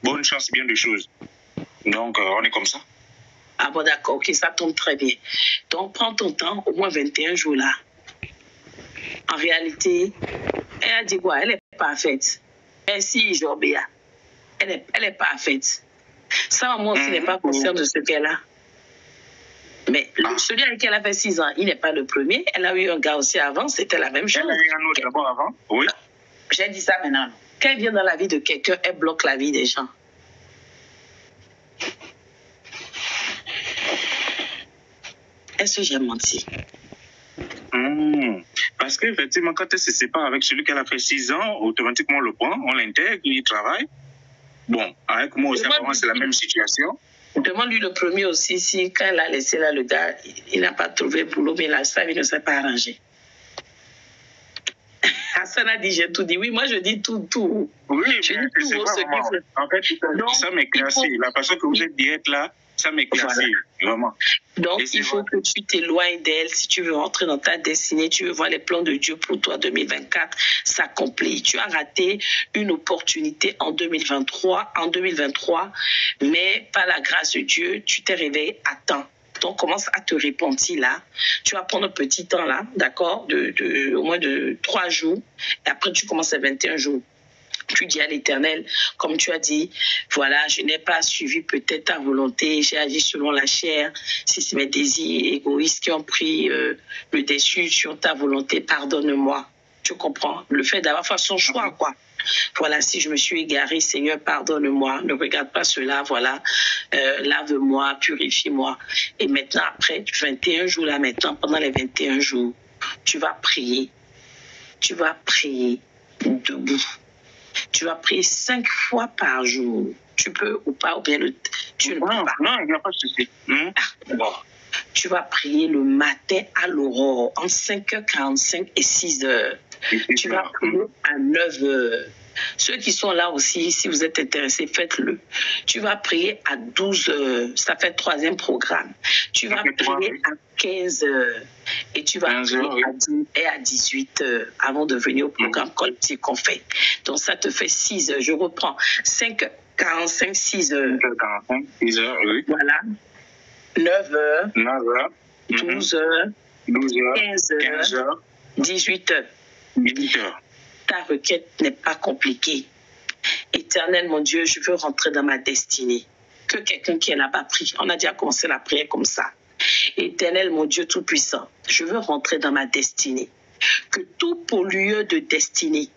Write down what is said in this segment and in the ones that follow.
bonne chance, bien de choses. Donc, on est comme ça. Ah bon, d'accord, ok, ça tombe très bien. Donc, prends ton temps, au moins 21 jours là. En réalité, elle a dit quoi? Elle est parfaite. Merci, Jorbea. Elle est parfaite. Ça, moi aussi, n'est pas conscient de ce qu'elle a. Mais celui avec qui elle a fait 6 ans, il n'est pas le premier. Elle a eu un gars aussi avant, c'était la même chose. Elle a eu un autre d'abord avant, oui. J'ai dit ça maintenant. Quand elle vient dans la vie de quelqu'un, elle bloque la vie des gens. Est-ce que j'ai menti? Parce qu'effectivement, quand elle se sépare avec celui qu'elle a fait 6 ans, automatiquement on le prend, on l'intègre, il travaille. Bon, avec moi aussi, apparemment, c'est la même situation. Demande-lui le premier aussi, si quand elle a laissé là le gars, il n'a pas trouvé boulot, mais la femme, il ne s'est pas arrangé. Hassan a dit, j'ai tout dit. Oui, moi je dis tout. Oui, je mais dis tout. En fait, ça m'éclaircit. La façon que vous êtes diète là, ça m'éclaircit, vraiment. Donc, il faut que tu t'éloignes d'elle si tu veux rentrer dans ta destinée, tu veux voir les plans de Dieu pour toi 2024 s'accomplir. Tu as raté une opportunité en 2023, mais par la grâce de Dieu, tu t'es réveillé à temps. Donc, commence à te repentir là. Tu vas prendre un petit temps là, d'accord, au moins de 3 jours. Et après, tu commences à 21 jours. Tu dis à l'Éternel, comme tu as dit, voilà, je n'ai pas suivi peut-être ta volonté, j'ai agi selon la chair, si c'est mes désirs égoïstes qui ont pris le dessus sur ta volonté, pardonne-moi. Tu comprends? Le fait d'avoir fait son choix, quoi. Voilà, si je me suis égarée, Seigneur, pardonne-moi, ne regarde pas cela, voilà, lave-moi, purifie-moi. Et maintenant, après 21 jours, là, maintenant, pendant les 21 jours, tu vas prier debout. Tu vas prier 5 fois par jour. Tu peux ou pas, ou bien tu ne peux pas. Non, il n'y a pas de souci. Bon. Tu vas prier le matin à l'aurore, entre 5h45 et 6h. Tu vas prier à 9h. Ceux qui sont là aussi, si vous êtes intéressés, faites-le. Tu vas prier à 12h. Ça fait le 3e programme. Tu vas prier à 15h. Et tu vas prier à 18h avant de venir au programme collectif qu'on fait. Donc, ça te fait 6h. Je reprends. 5h45, 6h. 5h45, 6h, oui. Voilà. 9h. 9h. 12h. 12h. 15h. 18h. 18h. Ta requête n'est pas compliquée. Éternel, mon Dieu, je veux rentrer dans ma destinée. Que quelqu'un qui est là-bas prie. On a déjà commencé la prière comme ça. Éternel, mon Dieu Tout-Puissant, je veux rentrer dans ma destinée. Que tout pollueur de destinée,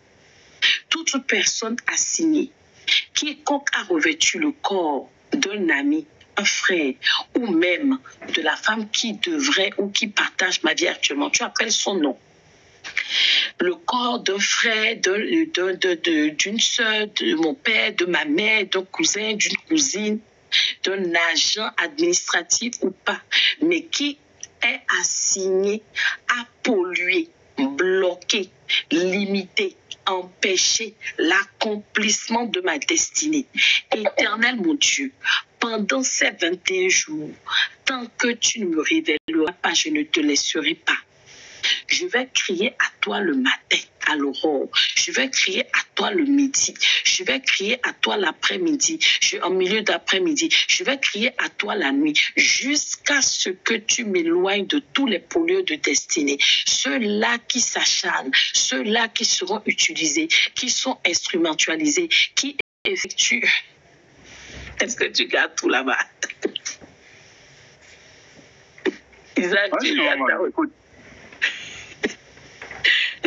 toute personne assignée, quiconque a revêtu le corps d'un ami, un frère, ou même de la femme qui devrait ou qui partage ma vie actuellement, tu appelles son nom. Le corps d'un frère, d'une soeur, de mon père, de ma mère, d'un cousin, d'une cousine, d'un agent administratif ou pas, mais qui est assigné à polluer, bloquer, limiter, empêcher l'accomplissement de ma destinée. Éternel mon Dieu, pendant ces 21 jours, tant que tu ne me révéleras pas, je ne te laisserai pas. Je vais crier à toi le matin, à l'aurore. Je vais crier à toi le midi. Je vais crier à toi l'après-midi. En milieu d'après-midi. Je vais crier à toi la nuit. Jusqu'à ce que tu m'éloignes de tous les pollueurs de destinée. Ceux-là qui s'acharnent. Ceux-là qui seront utilisés. Qui sont instrumentalisés. Qui effectuent. Est-ce que tu gardes tout là-bas? Isaac, tu gardes écoute.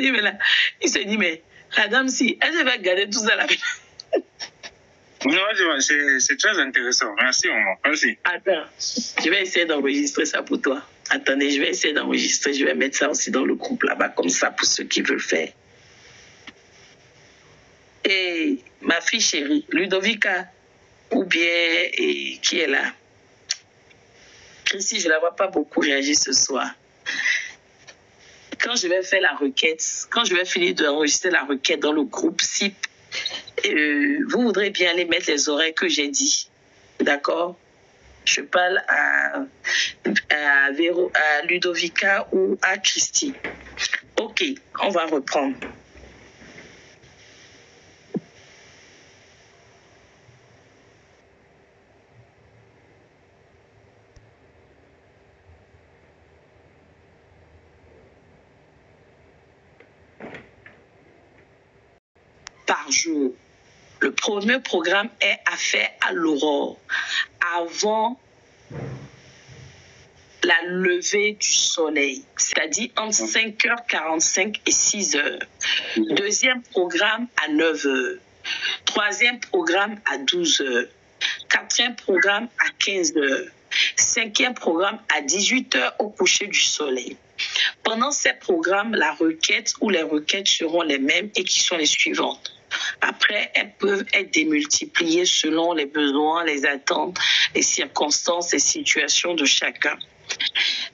Il se dit, mais la dame, si, elle va garder tout ça là. Non, c'est très intéressant. Merci, maman. Merci. Attends, je vais essayer d'enregistrer ça pour toi. Attendez, je vais essayer d'enregistrer. Je vais mettre ça aussi dans le groupe là-bas, comme ça, pour ceux qui veulent faire. Et ma fille chérie, Ludovica, ou bien, qui est là? Chrissy, je ne la vois pas beaucoup réagir ce soir. Quand je vais faire la requête, quand je vais finir d'enregistrer la requête dans le groupe, si vous voudrez bien aller mettre les oreilles que j'ai dit, d'accord? Je parle à Ludovica ou à Christy. Ok, on va reprendre. par jour. Le premier programme est à faire à l'aurore, avant la levée du soleil, c'est-à-dire entre 5h45 et 6h. Deuxième programme à 9h. Troisième programme à 12h. Quatrième programme à 15h. Cinquième programme à 18h au coucher du soleil. Pendant ces programmes, la requête ou les requêtes seront les mêmes et qui sont les suivantes. Après, elles peuvent être démultipliées selon les besoins, les attentes, les circonstances et situations de chacun.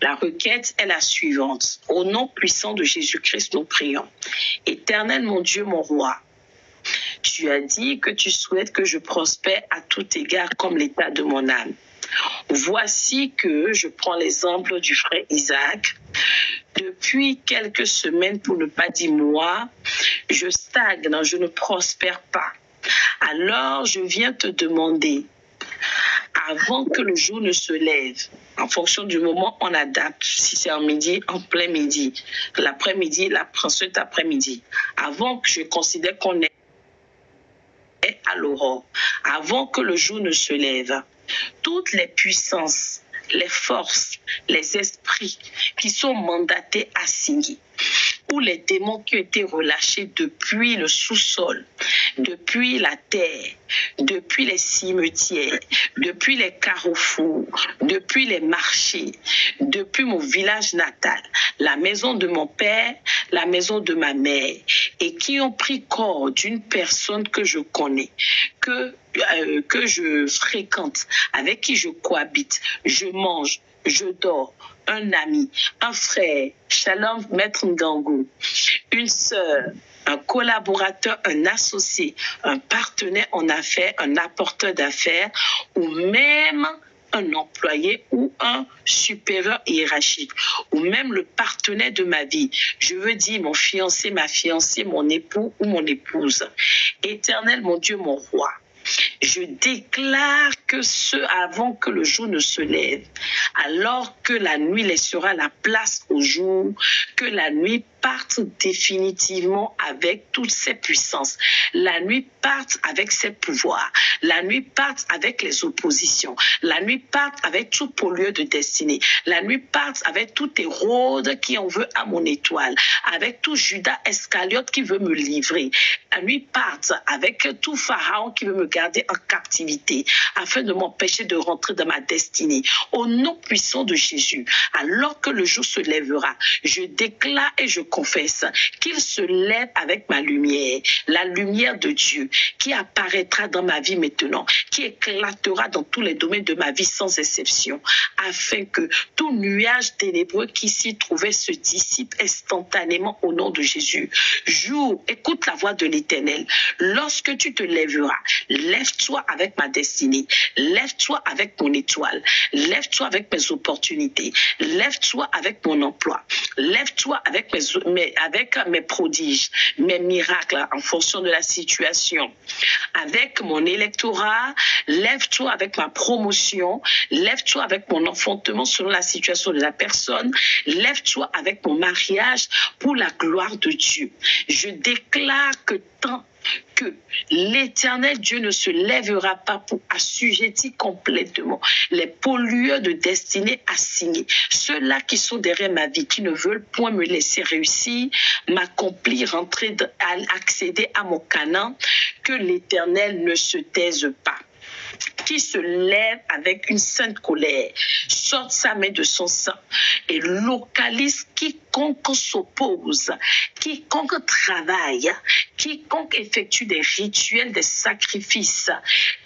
La requête est la suivante. Au nom puissant de Jésus-Christ, nous prions. Éternel mon Dieu, mon roi, tu as dit que tu souhaites que je prospère à tout égard comme l'état de mon âme. Voici que je prends l'exemple du frère Isaac. Depuis quelques semaines, pour ne pas dire mois, je stagne, je ne prospère pas. Alors, je viens te demander, avant que le jour ne se lève, en fonction du moment, on adapte. Si c'est en midi, en plein midi, l'après-midi, cet après-midi. Avant que je considère qu'on est à l'aurore, avant que le jour ne se lève, toutes les puissances, les forces, les esprits qui sont mandatés à signer, ou les démons qui ont été relâchés depuis le sous-sol, depuis la terre, depuis les cimetières, depuis les carrefours, depuis les marchés, depuis mon village natal, la maison de mon père, la maison de ma mère, et qui ont pris corps d'une personne que je connais, que je fréquente, avec qui je cohabite, je mange, je dors, un ami, un frère, Shalom Maître Ngangou, une sœur, un collaborateur, un associé, un partenaire en affaires, un apporteur d'affaires, ou même un employé ou un supérieur hiérarchique, ou même le partenaire de ma vie. Je veux dire mon fiancé, ma fiancée, mon époux ou mon épouse. Éternel, mon Dieu, mon roi, je déclare que avant que le jour ne se lève, alors que la nuit laissera la place au jour, que la nuit parte définitivement avec toutes ses puissances. La nuit parte avec ses pouvoirs. La nuit parte avec les oppositions. La nuit parte avec tout pollueur de destinée. La nuit parte avec tout Hérode qui en veut à mon étoile. Avec tout Judas Iscariote qui veut me livrer. La nuit parte avec tout Pharaon qui veut me garder en captivité afin de m'empêcher de rentrer dans ma destinée. Au nom puissant de Jésus, alors que le jour se lèvera, je déclare et je confesse qu'il se lève avec ma lumière, la lumière de Dieu qui apparaîtra dans ma vie maintenant, qui éclatera dans tous les domaines de ma vie sans exception, afin que tout nuage ténébreux qui s'y trouvait se dissipe instantanément au nom de Jésus. Jour, écoute la voix de l'Éternel. Lorsque tu te lèveras, lève-toi avec ma destinée, lève-toi avec mon étoile, lève-toi avec mes opportunités, lève-toi avec mon emploi, lève-toi avec mes prodiges, mes miracles en fonction de la situation, avec mon électorat, lève-toi avec ma promotion, lève-toi avec mon enfantement selon la situation de la personne, lève-toi avec mon mariage pour la gloire de Dieu. Je déclare que tant que l'Éternel Dieu ne se lèvera pas pour assujettir complètement les pollueurs de destinée assignés, ceux-là qui sont derrière ma vie, qui ne veulent point me laisser réussir, m'accomplir, accéder à mon Canaan, que l'Éternel ne se taise pas, qui se lève avec une sainte colère, sorte sa main de son sang et localise quiconque s'oppose, quiconque travaille, quiconque effectue des rituels, des sacrifices,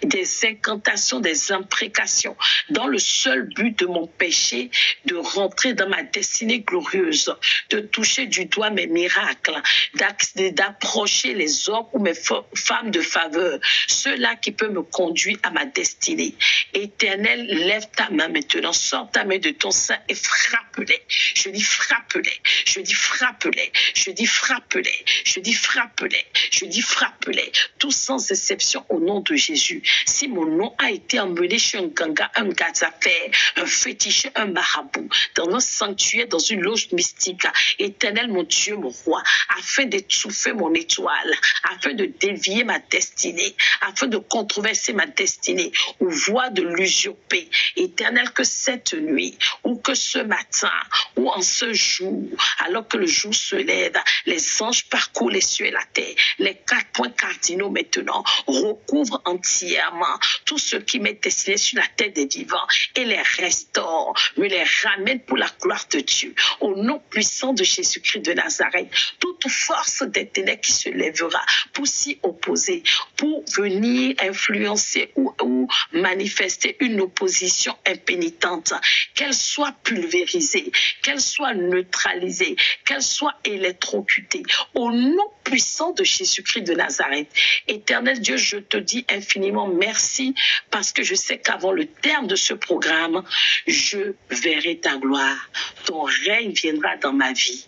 des incantations, des imprécations, dans le seul but de mon péché, de rentrer dans ma destinée glorieuse, de toucher du doigt mes miracles, d'approcher les hommes ou mes femmes de faveur, ceux-là qui peuvent me conduire à ma destinée. Éternel, lève ta main maintenant, sors ta main de ton sein et frappe-les. Je dis frappe-les, je dis frappe-les, je dis frappe-les, je dis frappe-les, je dis frappe-les. Tous sans exception au nom de Jésus. Si mon nom a été emmené chez un ganga, un gazafer, un fétiche, un marabout, dans un sanctuaire, dans une loge mystique, Éternel, mon Dieu, mon roi, afin d'étouffer mon étoile, afin de dévier ma destinée, afin de controverser ma destinée, ou voie de l'usurper. Éternel, que cette nuit, ou que ce matin, ou en ce jour, alors que le jour se lève, les anges parcourent les cieux et la terre, les 4 points cardinaux maintenant recouvrent entièrement tout ce qui m'est destiné sur la terre des vivants et les restaure, me les ramène pour la gloire de Dieu. Au nom puissant de Jésus-Christ de Nazareth, toute force des ténèbres qui se lèvera pour s'y opposer, pour venir influencer ou manifester une opposition impénitente, qu'elle soit pulvérisée, qu'elle soit neutralisée, qu'elle soit électrocutée. Au nom puissant de Jésus-Christ de Nazareth, Éternel Dieu, je te dis infiniment merci parce que je sais qu'avant le terme de ce programme, je verrai ta gloire. Ton règne viendra dans ma vie.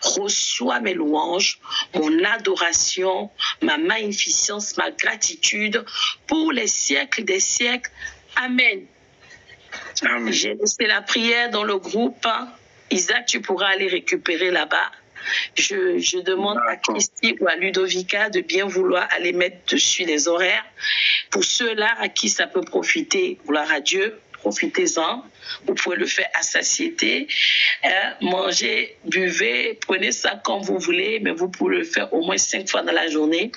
Reçois mes louanges, mon adoration, ma magnificence, ma gratitude pour les siècles des siècles. Amen. Amen. J'ai laissé la prière dans le groupe. Isaac, tu pourras aller récupérer là-bas. Je demande à Christy ou à Ludovica de bien vouloir aller mettre dessus les horaires. Pour ceux-là à qui ça peut profiter, gloire à Dieu, profitez-en. Vous pouvez le faire à satiété. Mangez, buvez, prenez ça comme vous voulez, mais vous pouvez le faire au moins 5 fois dans la journée.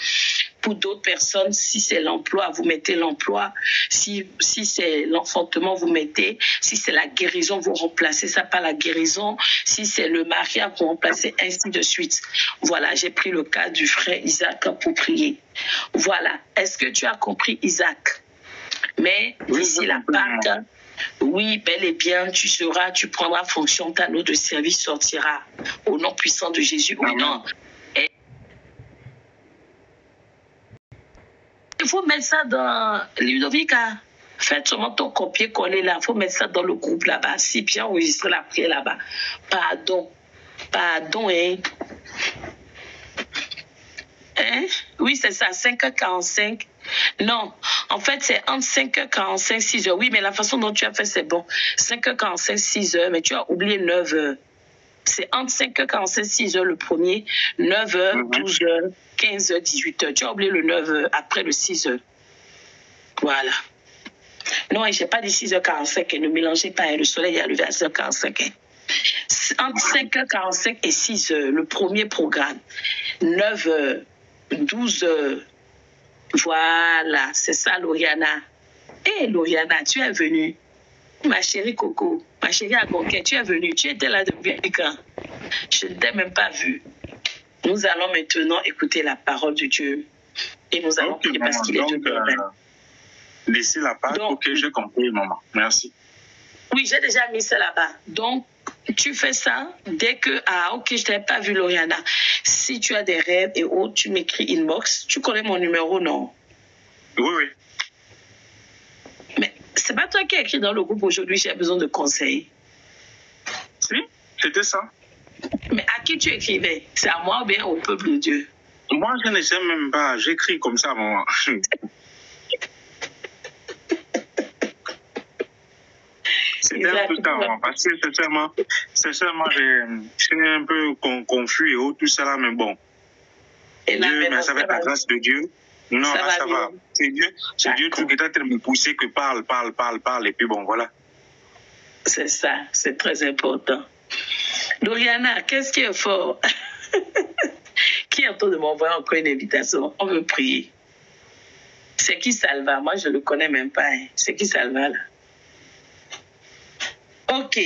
Pour d'autres personnes, si c'est l'emploi, vous mettez l'emploi. Si c'est l'enfantement, vous mettez. Si c'est la guérison, vous remplacez ça par la guérison. Si c'est le mariage, vous remplacez, ainsi de suite. Voilà, j'ai pris le cas du frère Isaac pour prier. Voilà. Est-ce que tu as compris, Isaac? Mais d'ici la Pâque, oui, bel et bien, tu prendras fonction, ta note de service sortira au nom puissant de Jésus. Oui, non. Il faut mettre ça dans Ludovica. Faites seulement ton copier-coller là. Il faut mettre ça dans le groupe là-bas. Si bien enregistrer la prière là-bas. Pardon, hein. Hein? Oui, c'est ça, 5h45. Non, en fait, c'est entre 5h45 6h. Oui, mais la façon dont tu as fait, c'est bon. 5h45 6h, mais tu as oublié 9h. C'est entre 5h45 6h le premier, 9h, 12h, 15h, 18h. Tu as oublié le 9h après le 6h. Voilà. Non, je n'ai pas dit 6h45. Ne mélangez pas. Le soleil est levé à 6h45. Entre 5h45 et 6h, le premier programme. 9h, 12h. Voilà, c'est ça, Lauriana. Hé, Lauriana, tu es venue. Ma chérie Coco, ma chérie Agonquet, tu es venue. Tu étais là depuis quand? Je ne t'ai même pas vue. Nous allons maintenant écouter la parole de Dieu. Et nous allons prier parce qu'il est Dieu. Laissez la parole. Ok, j'ai compris, maman. Merci. Oui, j'ai déjà mis ça là-bas. Donc, tu fais ça dès que... Ah, ok, je ne t'ai pas vu, Lauriana. Si tu as des rêves et autres, tu m'écris inbox. Tu connais mon numéro, non? Oui, oui. Mais c'est pas toi qui as écrit dans le groupe aujourd'hui, j'ai besoin de conseils. Si, c'était ça. Mais à qui tu écrivais? C'est à moi ou bien au peuple de Dieu? Moi, je ne sais même pas. J'écris comme ça, maman. C'était un peu tard, parce que sincèrement, j'étais un peu confus et tout ça là, mais bon. Et là, Dieu, mais ça va être la grâce de Dieu. Non, ça, là, ça va. C'est Dieu tout qui est en train de me pousser que parle, et puis bon, voilà. C'est ça, c'est très important. Doriana, qu'est-ce qui est fort? Qui est en train de m'envoyer encore une invitation? On veut prier. C'est qui Salva? Moi, je ne le connais même pas. Hein. C'est qui Salva, là? Ok.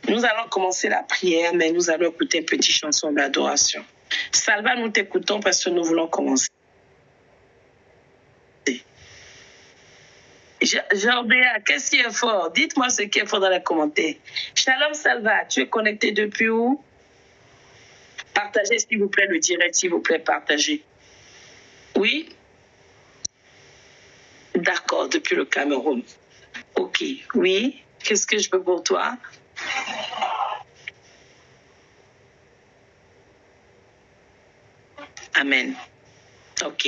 Nous allons commencer la prière, mais nous allons écouter une petite chanson d'adoration. Salva, nous t'écoutons parce que nous voulons commencer. Jean-Béa, qu'est-ce qui est fort? Dites-moi ce qui est fort dans les commentaires. Shalom Salva, tu es connecté depuis où? Partagez s'il vous plaît le direct, s'il vous plaît, partagez. Oui? D'accord, depuis le Cameroun. Ok, oui. Qu'est-ce que je peux pour toi? Amen. Ok,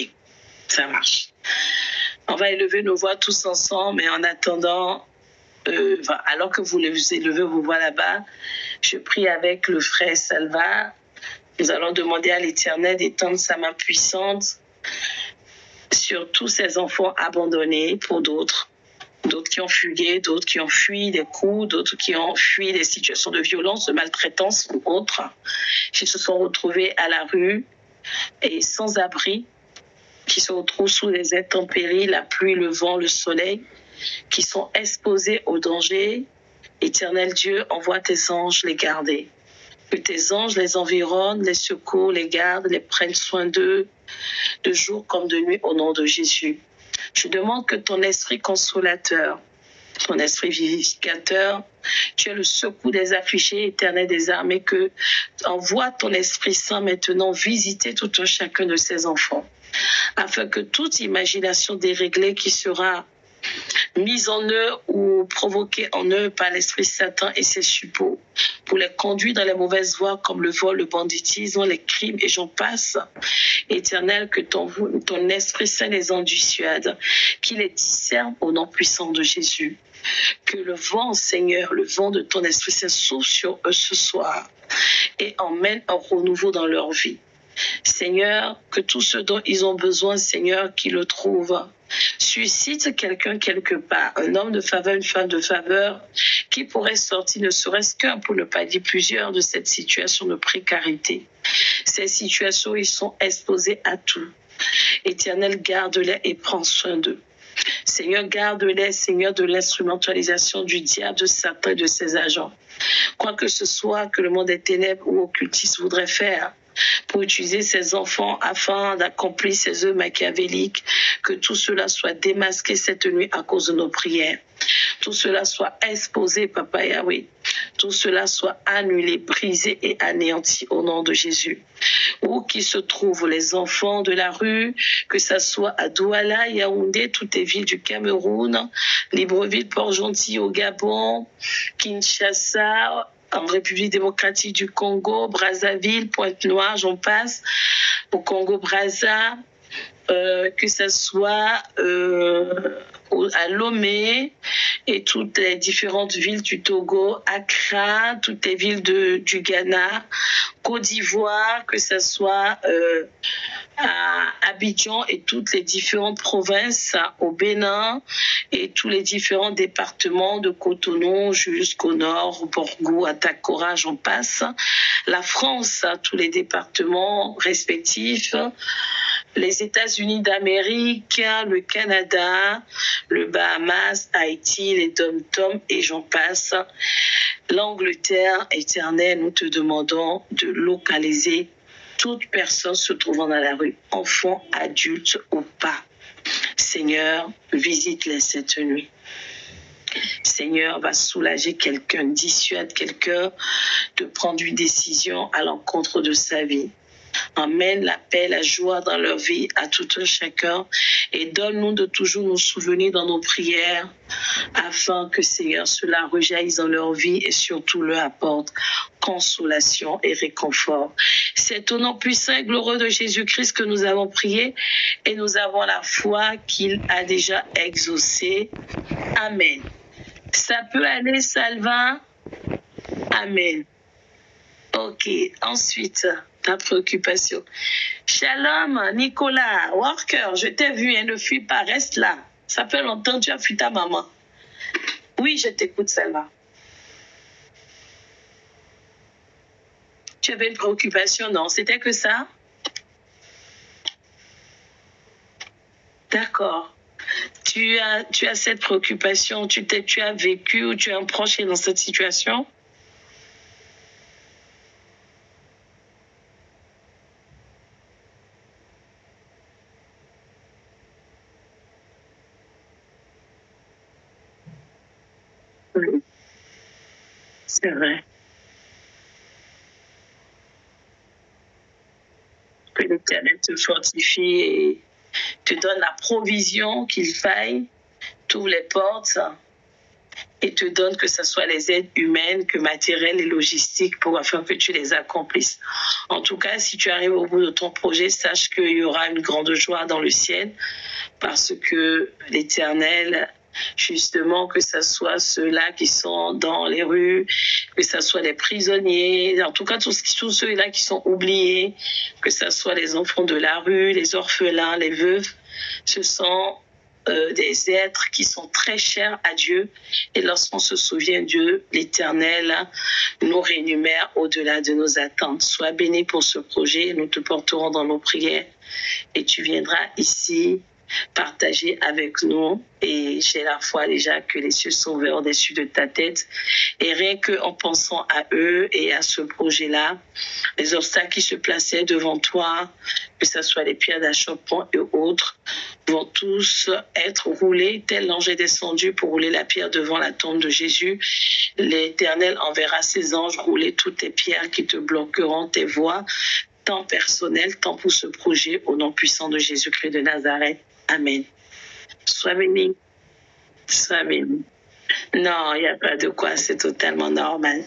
ça marche. On va élever nos voix tous ensemble, mais en attendant, alors que vous élevez vos voix là-bas, je prie avec le frère Salva. Nous allons demander à l'Éternel d'étendre sa main puissante sur tous ces enfants abandonnés pour d'autres qui ont fugué, d'autres qui ont fui des coups, d'autres qui ont fui des situations de violence, de maltraitance ou autres, qui se sont retrouvés à la rue et sans abri, qui se retrouvent sous les intempéries, la pluie, le vent, le soleil, qui sont exposés au danger. Éternel Dieu, envoie tes anges les garder. Que tes anges les environnent, les secourent, les gardent, les prennent soin d'eux, de jour comme de nuit, au nom de Jésus. Je demande que ton esprit consolateur, ton esprit vivificateur, tu es le secours des affligés, Éternel des armées, que envoie ton Esprit Saint maintenant visiter tout un chacun de ces enfants, afin que toute imagination déréglée qui sera mise en eux ou provoquée en eux par l'esprit Satan et ses suppôts, pour les conduire dans les mauvaises voies comme le vol, le banditisme, les crimes et j'en passe. Éternel, que ton Esprit Saint les en dissuade, qu'il les discerne au nom puissant de Jésus. Que le vent, Seigneur, le vent de ton Esprit Saint souffle sur eux ce soir et emmène un renouveau dans leur vie. Seigneur, que tout ce dont ils ont besoin, Seigneur, qu'ils le trouvent. Suscite quelqu'un quelque part, un homme de faveur, une femme de faveur, qui pourrait sortir, ne serait-ce qu'un, pour ne pas dire plusieurs, de cette situation de précarité. Ces situations, ils sont exposés à tout. Éternel, garde-les et prends soin d'eux. Seigneur, garde-les, Seigneur, de l'instrumentalisation du diable, de Satan et de ses agents. Quoi que ce soit que le monde des ténèbres ou occultiste voudrait faire pour utiliser ses enfants afin d'accomplir ses œuvres machiavéliques, que tout cela soit démasqué cette nuit à cause de nos prières. Tout cela soit exposé, Papa Yahweh. Tout cela soit annulé, brisé et anéanti au nom de Jésus. Où qu'ils se trouvent les enfants de la rue, que ça soit à Douala, Yaoundé, toutes les villes du Cameroun, Libreville, Port-Gentil au Gabon, Kinshasa, en République démocratique du Congo, Brazzaville, Pointe-Noire, j'en passe, au Congo-Brazza, que ce soit à Lomé et toutes les différentes villes du Togo, Accra, toutes les villes du Ghana, Côte d'Ivoire, que ce soit à Abidjan et toutes les différentes provinces au Bénin et tous les différents départements de Cotonou jusqu'au nord, Borgou, Atakora, j'en passe. La France, tous les départements respectifs, les États-Unis d'Amérique, le Canada, le Bahamas, Haïti, les Dom-Tom et j'en passe. L'Angleterre, Éternel, nous te demandons de localiser toute personne se trouvant dans la rue, enfant, adulte ou pas. Seigneur, visite-les cette nuit. Seigneur, va soulager quelqu'un, dissuade quelqu'un de prendre une décision à l'encontre de sa vie. Emmène la paix, la joie dans leur vie à tout un chacun et donne-nous de toujours nous souvenir dans nos prières afin que, Seigneur, cela rejaillisse dans leur vie et surtout leur apporte consolation et réconfort. C'est au nom puissant et glorieux de Jésus-Christ que nous avons prié et nous avons la foi qu'il a déjà exaucé. Amen. Ça peut aller, Salva? Amen. Ok, ensuite, ta préoccupation. Shalom, Nicolas, Walker, je t'ai vu, ne fuis pas, reste là. Ça fait longtemps que tu as fui ta maman. Oui, je t'écoute, Salva. Tu avais une préoccupation, non? C'était que ça? D'accord. Tu as cette préoccupation, tu as vécu ou tu es un proche qui est dans cette situation? Oui, c'est vrai. Que l'Éternel te fortifie et te donne la provision qu'il faille, t'ouvre les portes et te donne que ce soit les aides humaines, que matérielles et logistiques afin que tu les accomplisses. En tout cas, si tu arrives au bout de ton projet, sache qu'il y aura une grande joie dans le ciel parce que l'Éternel, justement, que ce soit ceux-là qui sont dans les rues, que ce soit les prisonniers, en tout cas tous ceux-là qui sont oubliés, que ce soit les enfants de la rue, les orphelins, les veuves, ce sont des êtres qui sont très chers à Dieu. Et lorsqu'on se souvient de Dieu, l'Éternel nous rémunère au-delà de nos attentes. Sois béni pour ce projet, nous te porterons dans nos prières et tu viendras ici partager avec nous, et j'ai la foi déjà que les cieux sont ouverts au-dessus de ta tête, et rien qu'en pensant à eux et à ce projet-là, les obstacles qui se plaçaient devant toi, que ce soit les pierres d'achoppement et autres, vont tous être roulés, tel l'ange est descendu pour rouler la pierre devant la tombe de Jésus. L'Éternel enverra ses anges rouler toutes tes pierres qui te bloqueront tes voies, tant personnelles, tant pour ce projet, au nom puissant de Jésus-Christ de Nazareth. Amen. Sois béni. Sois béni. Non, il n'y a pas de quoi, c'est totalement normal.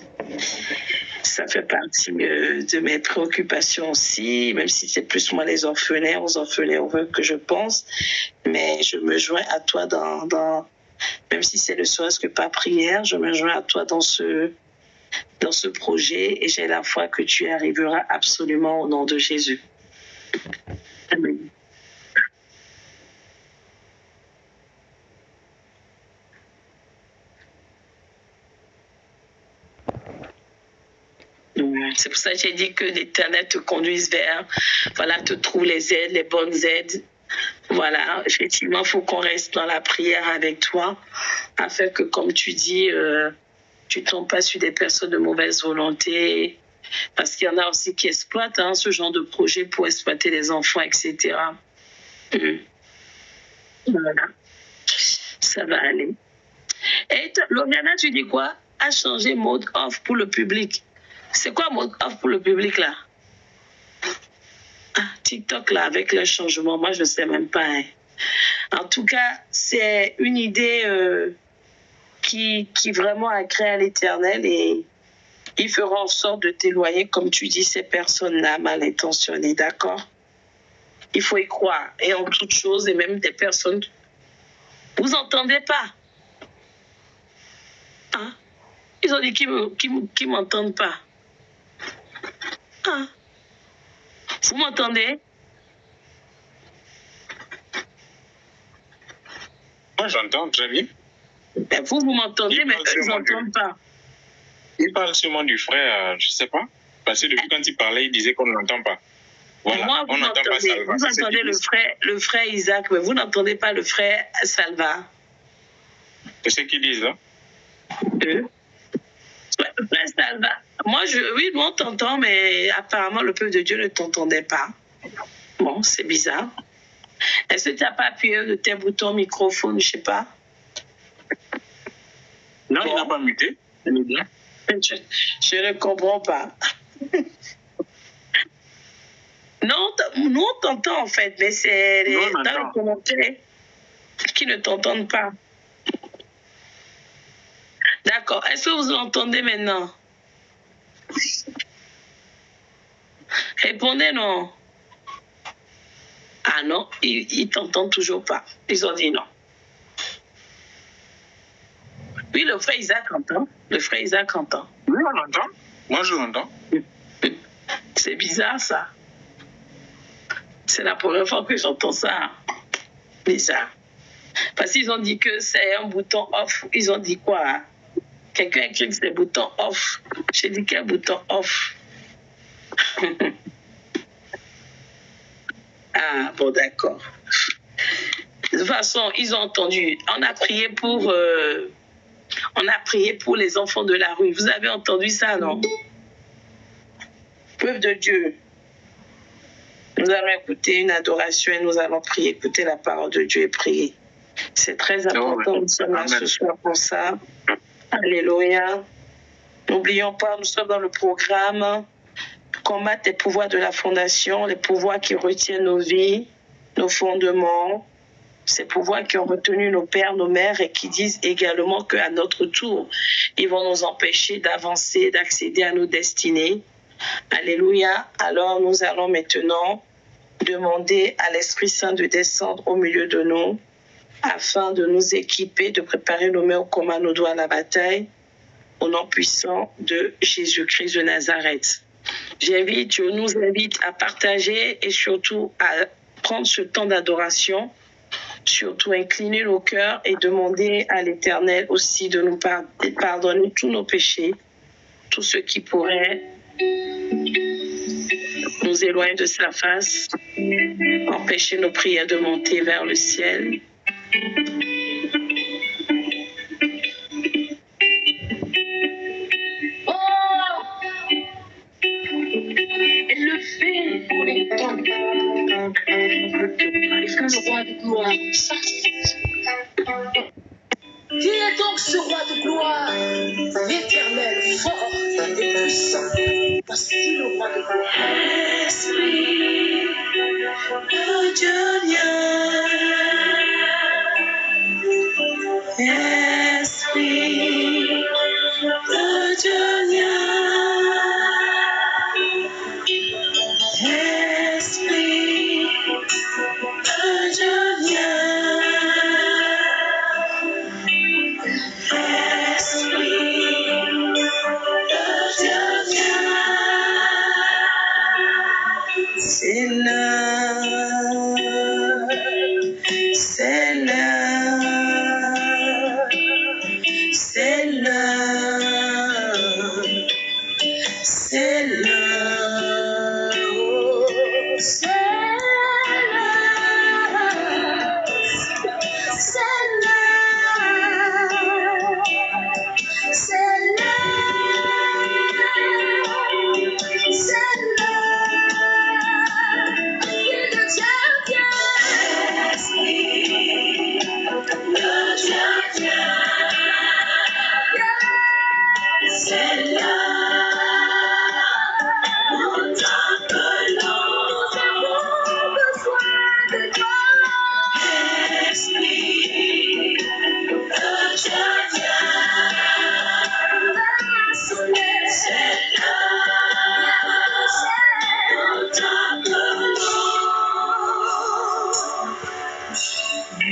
Ça fait partie de mes préoccupations aussi, même si c'est plus moi les orphelins, aux orphelins que je pense. Mais je me joins à toi même si c'est le soir que pas prière, je me joins à toi dans ce projet et j'ai la foi que tu arriveras absolument au nom de Jésus. Amen. C'est pour ça que j'ai dit que l'Éternel te conduise vers, te trouve les aides, les bonnes aides. Voilà, effectivement, il faut qu'on reste dans la prière avec toi, afin que, comme tu dis, tu ne tombes pas sur des personnes de mauvaise volonté, parce qu'il y en a aussi qui exploitent ce genre de projet pour exploiter les enfants, etc. Voilà, ça va aller. Et Loriana, tu dis quoi? A changé mode off pour le public. C'est quoi mode off pour le public là? TikTok là, avec le changement, moi je ne sais même pas. En tout cas, c'est une idée qui vraiment a créé à l'Éternel et il fera en sorte de t'éloigner, comme tu dis, ces personnes-là mal intentionnées, d'accord? Il faut y croire. Et en toute chose, et même des personnes... Vous n'entendez pas? Ils ont dit qu'ils m'entendent pas. Vous m'entendez? Moi, j'entends très bien. Ben vous m'entendez, mais eux, ils n'entendent pas. Il parle sûrement du frère, je ne sais pas. Parce que depuis quand il parlait, il disait qu'on ne l'entend pas. Voilà, moi, on n'entend pas Salva. Vous entendez le frère Isaac, mais vous n'entendez pas le frère Salva. C'est ce qu'ils disent, hein? Le frère Salva. Oui, on t'entend, mais apparemment, le peuple de Dieu ne t'entendait pas. Bon, c'est bizarre. Est-ce que tu n'as pas appuyé de tes boutons microphone, je ne sais pas? Non, il n'a pas muté. Je ne comprends pas. Non, nous on t'entend en fait, mais c'est dans les commentaires qui ne t'entendent pas. D'accord. Est-ce que vous l'entendez maintenant? Répondez non. Ah non, ils t'entendent toujours pas. Ils ont dit non. Oui, le frère Isaac entend. Le frère Isaac entend. Oui, on entend. Moi, je l'entends. C'est bizarre, ça. C'est la première fois que j'entends ça. Bizarre. Parce qu'ils ont dit que c'est un bouton off. Ils ont dit quoi? Quelqu'un a écrit que c'est le bouton off. J'ai dit quel bouton off? Ah, bon, d'accord. De toute façon, ils ont entendu. On a prié pour les enfants de la rue. Vous avez entendu ça, non? Peuple de Dieu. Nous allons écouter une adoration et nous allons prier, écouter la parole de Dieu et prier. C'est très important, nous sommes là ce soir pour ça. Alléluia. N'oublions pas, nous sommes dans le programme Combattre les pouvoirs de la fondation, les pouvoirs qui retiennent nos vies, nos fondements. Ces pouvoirs qui ont retenu nos pères, nos mères et qui disent également qu'à notre tour, ils vont nous empêcher d'avancer, d'accéder à nos destinées. Alléluia. Alors nous allons maintenant demander à l'Esprit Saint de descendre au milieu de nous afin de nous équiper, de préparer nos mains au combat, nos doigts à la bataille, au nom puissant de Jésus-Christ de Nazareth. Je nous invite à partager et surtout à prendre ce temps d'adoration, surtout incliner nos cœurs et demander à l'Éternel aussi de nous pardonner tous nos péchés, tout ce qui pourrait nous éloigner de sa face, empêcher nos prières de monter vers le ciel. Elle le fait pour les temps. Et que le roi de gloire s'assise. Qui est donc ce roi de gloire, l'éternel, fort et puissant? Voici le roi de gloire. Esprit de Dieu vient. Esprit de Dieu vient. Esprit de Dieu vient. C'est l'heure, c'est l'heure, c'est l'heure, c'est l'heure, c'est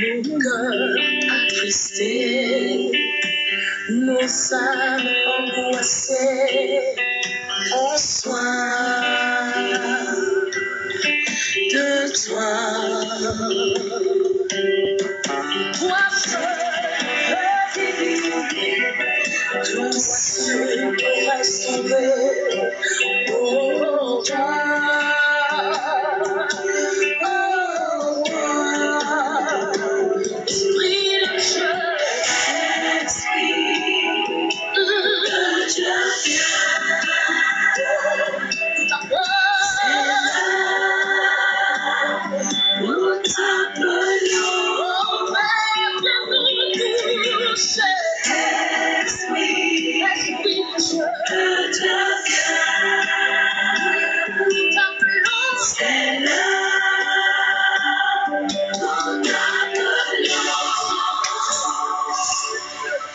nos cœurs attristés, nos âmes angoissées, ont soin de toi. Toi seul divin, toi seul pourrais sauver. Oh, toi.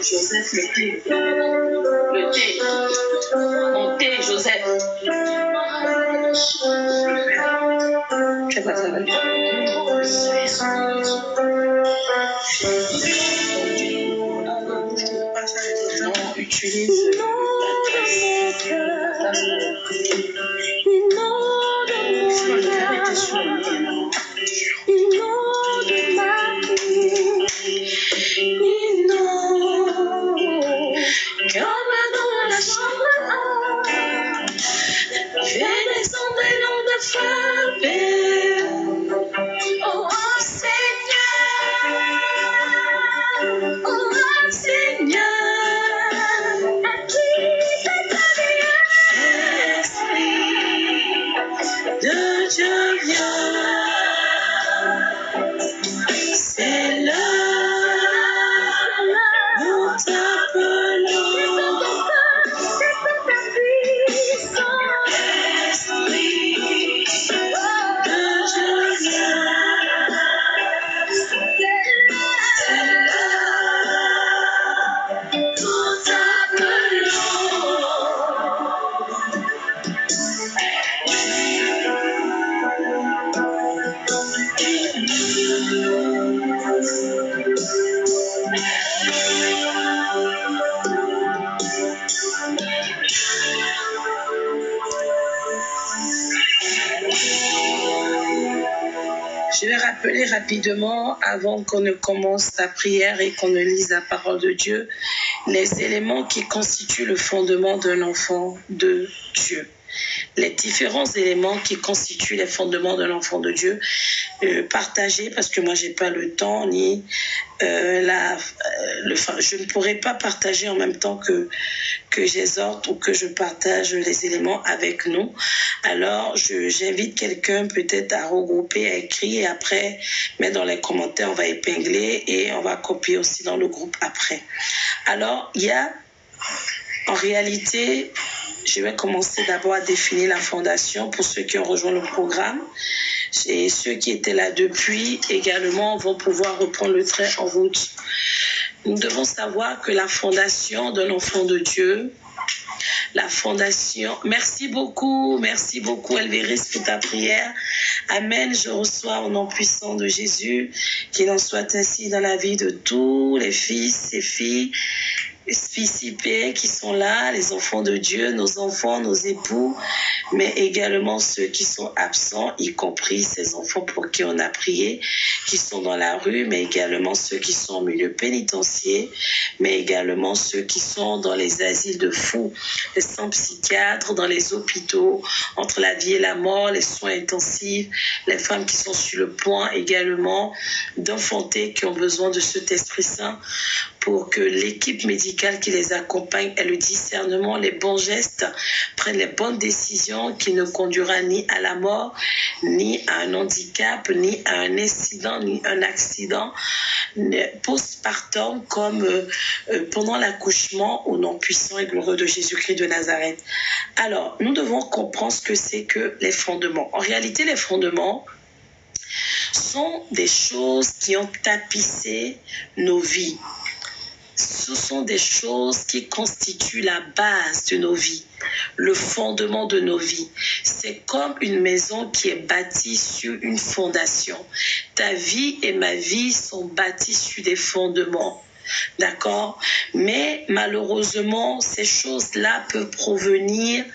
Joseph, le thé. Le thé. Mon thé, Joseph. C'est pas ça, non, utilise la rappeler rapidement, avant qu'on ne commence la prière et qu'on ne lise la parole de Dieu, les éléments qui constituent le fondement d'un enfant de Dieu. Les différents éléments qui constituent les fondements de l'enfant de Dieu, partagés, parce que moi j'ai pas le temps ni je ne pourrais pas partager en même temps que j'exhorte ou que je partage les éléments avec nous. Alors j'invite quelqu'un peut-être à regrouper, à écrire, et après mettre dans les commentaires, on va épingler et on va copier aussi dans le groupe après. Alors il y a en réalité, je vais commencer d'abord à définir la fondation pour ceux qui ont rejoint le programme. Et ceux qui étaient là depuis également vont pouvoir reprendre le trait en route. Nous devons savoir que la fondation d'un enfant de Dieu, la fondation... Merci beaucoup Elvéris pour ta prière. Amen, je reçois au nom puissant de Jésus, qu'il en soit ainsi dans la vie de tous les fils et filles spécifiés qui sont là, les enfants de Dieu, nos enfants, nos époux, mais également ceux qui sont absents, y compris ces enfants pour qui on a prié, qui sont dans la rue, mais également ceux qui sont au milieu pénitentiaire, mais également ceux qui sont dans les asiles de fous, les centres psychiatres, dans les hôpitaux, entre la vie et la mort, les soins intensifs, les femmes qui sont sur le point également d'enfanter, qui ont besoin de cet Esprit Saint, pour que l'équipe médicale qui les accompagne ait le discernement, les bons gestes, prenne les bonnes décisions qui ne conduira ni à la mort, ni à un handicap, ni à un incident, ni un accident postpartum comme pendant l'accouchement au nom puissant et glorieux de Jésus-Christ de Nazareth. Alors, nous devons comprendre ce que c'est que les fondements. En réalité, les fondements sont des choses qui ont tapissé nos vies. Ce sont des choses qui constituent la base de nos vies, le fondement de nos vies. C'est comme une maison qui est bâtie sur une fondation. Ta vie et ma vie sont bâties sur des fondements. D'accord? Mais malheureusement, ces choses-là peuvent provenir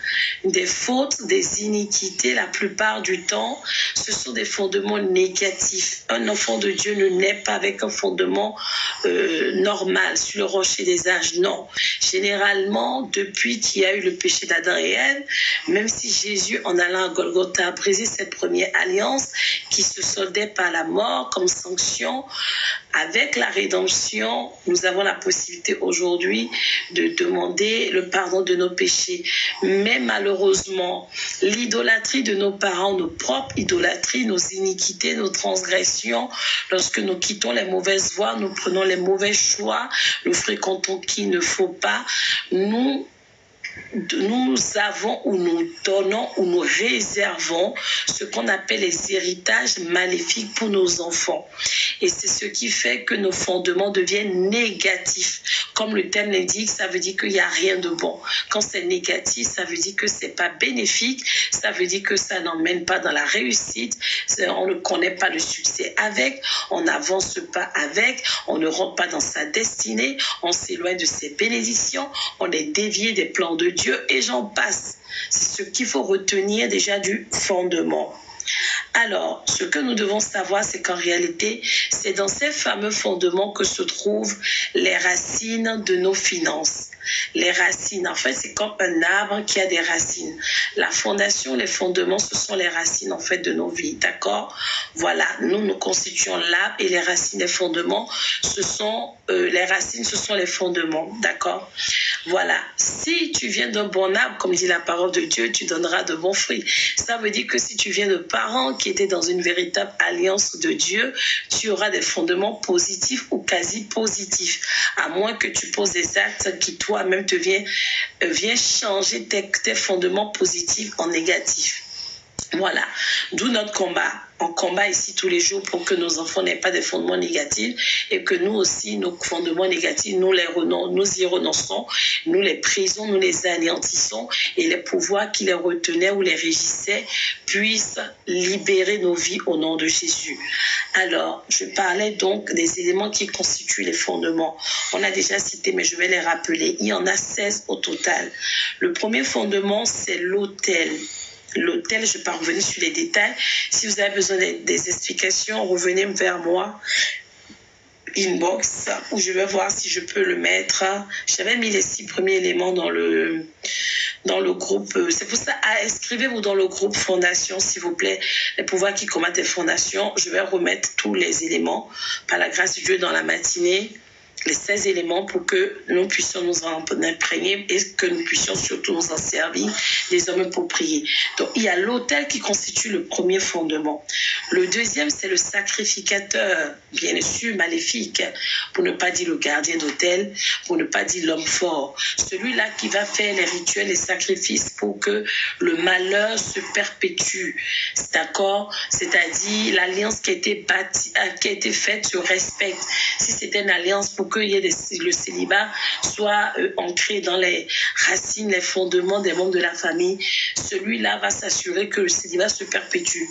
des fautes, des iniquités. La plupart du temps, ce sont des fondements négatifs. Un enfant de Dieu ne naît pas avec un fondement normal sur le rocher des âges. Non. Généralement, depuis qu'il y a eu le péché d'Adam et Ève, même si Jésus, en allant à Golgotha, a brisé cette première alliance qui se soldait par la mort comme sanction, avec la rédemption, nous avons la possibilité aujourd'hui de demander le pardon de nos péchés. Mais malheureusement, l'idolâtrie de nos parents, nos propres idolâtries, nos iniquités, nos transgressions, lorsque nous quittons les mauvaises voies, nous prenons les mauvais choix, nous fréquentons qui ne faut pas, nous avons ou nous donnons ou nous réservons ce qu'on appelle les héritages maléfiques pour nos enfants. Et c'est ce qui fait que nos fondements deviennent négatifs. Comme le thème l'indique, ça veut dire qu'il n'y a rien de bon. Quand c'est négatif, ça veut dire que c'est pas bénéfique, ça veut dire que ça n'emmène pas dans la réussite, on ne connaît pas le succès avec, on n'avance pas avec, on ne rentre pas dans sa destinée, on s'éloigne de ses bénédictions, on est dévié des plans de Dieu et j'en passe. C'est ce qu'il faut retenir déjà du fondement. Alors, ce que nous devons savoir, c'est qu'en réalité, c'est dans ces fameux fondements que se trouvent les racines de nos finances. Les racines, en fait, c'est comme un arbre qui a des racines. La fondation, les fondements, ce sont les racines, en fait, de nos vies, d'accord? Voilà, nous constituons l'arbre et les racines, les fondements, ce sont les racines, ce sont les fondements, d'accord? Voilà, si tu viens d'un bon arbre, comme dit la parole de Dieu, tu donneras de bons fruits. Ça veut dire que si tu viens de parents qui étaient dans une véritable alliance de Dieu, tu auras des fondements positifs ou quasi positifs, à moins que tu poses des actes qui toi-même te viennent changer tes fondements positifs en négatifs. Voilà, d'où notre combat. On combat ici tous les jours pour que nos enfants n'aient pas des fondements négatifs et que nous aussi, nos fondements négatifs, nous y renonçons, nous les prisons, nous les anéantissons et les pouvoirs qui les retenaient ou les régissaient puissent libérer nos vies au nom de Jésus. Alors, je parlais donc des éléments qui constituent les fondements. On a déjà cité, mais je vais les rappeler. Il y en a 16 au total. Le premier fondement, c'est l'autel. l'hôtel. Je ne vais pas revenir sur les détails. Si vous avez besoin des explications, revenez vers moi. Inbox, où je vais voir si je peux le mettre. J'avais mis les 6 premiers éléments dans le groupe. C'est pour ça, inscrivez-vous dans le groupe Fondation, s'il vous plaît. Les pouvoirs qui combattent les fondations. Je vais remettre tous les éléments, par la grâce de Dieu, dans la matinée. Les 16 éléments pour que nous puissions nous en imprégner et que nous puissions surtout nous en servir désormais pour prier. Donc, il y a l'autel qui constitue le premier fondement. Le deuxième, c'est le sacrificateur, bien sûr, maléfique, pour ne pas dire le gardien d'autel, pour ne pas dire l'homme fort. Celui-là qui va faire les rituels, les sacrifices pour que le malheur se perpétue. C'est d'accord? C'est-à-dire, l'alliance qui a été bâtie, qui a été faite se respecte. Si c'était une alliance pour que le célibat soit ancré dans les racines, les fondements des membres de la famille, celui-là va s'assurer que le célibat se perpétue.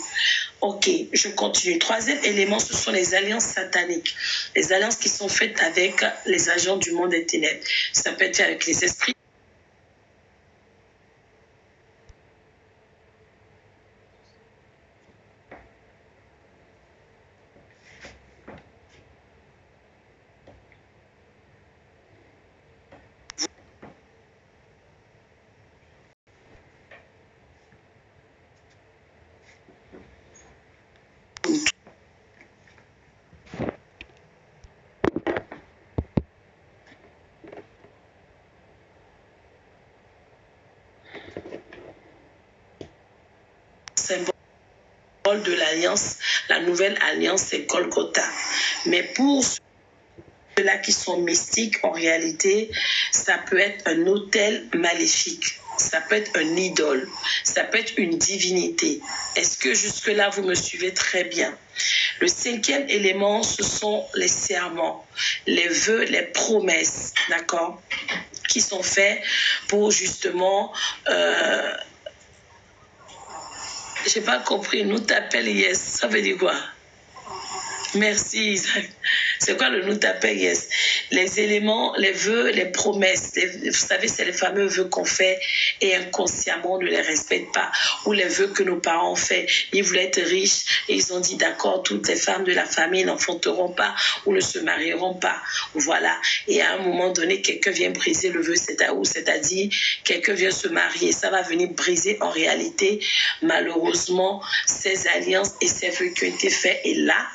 Ok, je continue. Troisième élément, ce sont les alliances sataniques. Les alliances qui sont faites avec les agents du monde des ténèbres. Ça peut être fait avec les esprits. Symbole de l'alliance, la nouvelle alliance, c'est Golgotha. Mais pour ceux-là qui sont mystiques, en réalité, ça peut être un autel maléfique. Ça peut être un idole. Ça peut être une divinité. Est-ce que jusque-là, vous me suivez très bien? Le cinquième élément, ce sont les serments, les vœux, les promesses, d'accord, qui sont faits pour justement... j'ai pas compris. Nous t'appelle yes. Ça veut dire quoi? Merci Isaac. C'est quoi le nous t'appelle yes? Les éléments, les vœux, les promesses. Vous savez, c'est les fameux vœux qu'on fait et inconsciemment on ne les respecte pas. Ou les vœux que nos parents ont fait. Ils voulaient être riches et ils ont dit d'accord, toutes les femmes de la famille n'enfanteront pas ou ne se marieront pas. Voilà. Et à un moment donné, quelqu'un vient briser le vœu, c'est-à-dire quelqu'un vient se marier. Ça va venir briser en réalité, malheureusement, ces alliances et ces vœux qui ont été faits. Et là,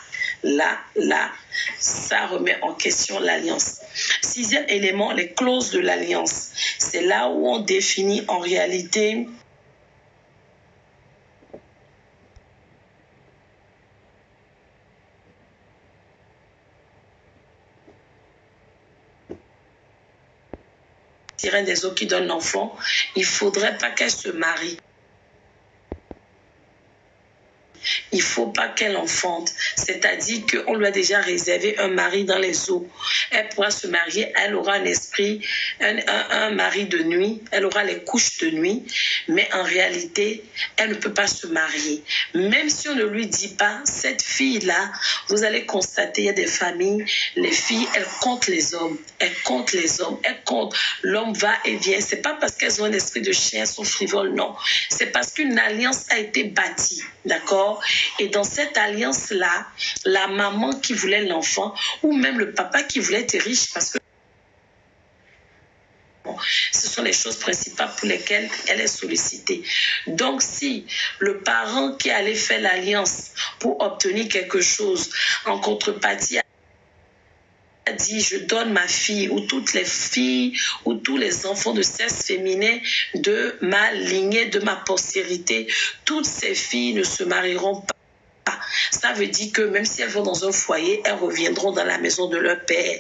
ça remet en question l'alliance. Sixième élément, les clauses de l'alliance. C'est là où on définit en réalité sirène des eaux qui donne l'enfant. Il ne faudrait pas qu'elle se marie. Il ne faut pas qu'elle enfante. C'est-à-dire qu'on lui a déjà réservé un mari dans les eaux. Elle pourra se marier, elle aura un esprit, un mari de nuit, elle aura les couches de nuit, mais en réalité, elle ne peut pas se marier. Même si on ne lui dit pas, cette fille-là, vous allez constater, il y a des familles, les filles, elles comptent les hommes. Elles comptent les hommes, elles comptent. L'homme va et vient. Ce n'est pas parce qu'elles ont un esprit de chien, elles sont frivoles, non. C'est parce qu'une alliance a été bâtie, d'accord? Et dans cette alliance-là, la maman qui voulait l'enfant ou même le papa qui voulait être riche, parce que ce sont les choses principales pour lesquelles elle est sollicitée. Donc, si le parent qui allait faire l'alliance pour obtenir quelque chose en contrepartie a dit je donne ma fille ou toutes les filles ou tous les enfants de sexe féminin de ma lignée, de ma postérité, toutes ces filles ne se marieront pas. Ça veut dire que même si elles vont dans un foyer, elles reviendront dans la maison de leur père.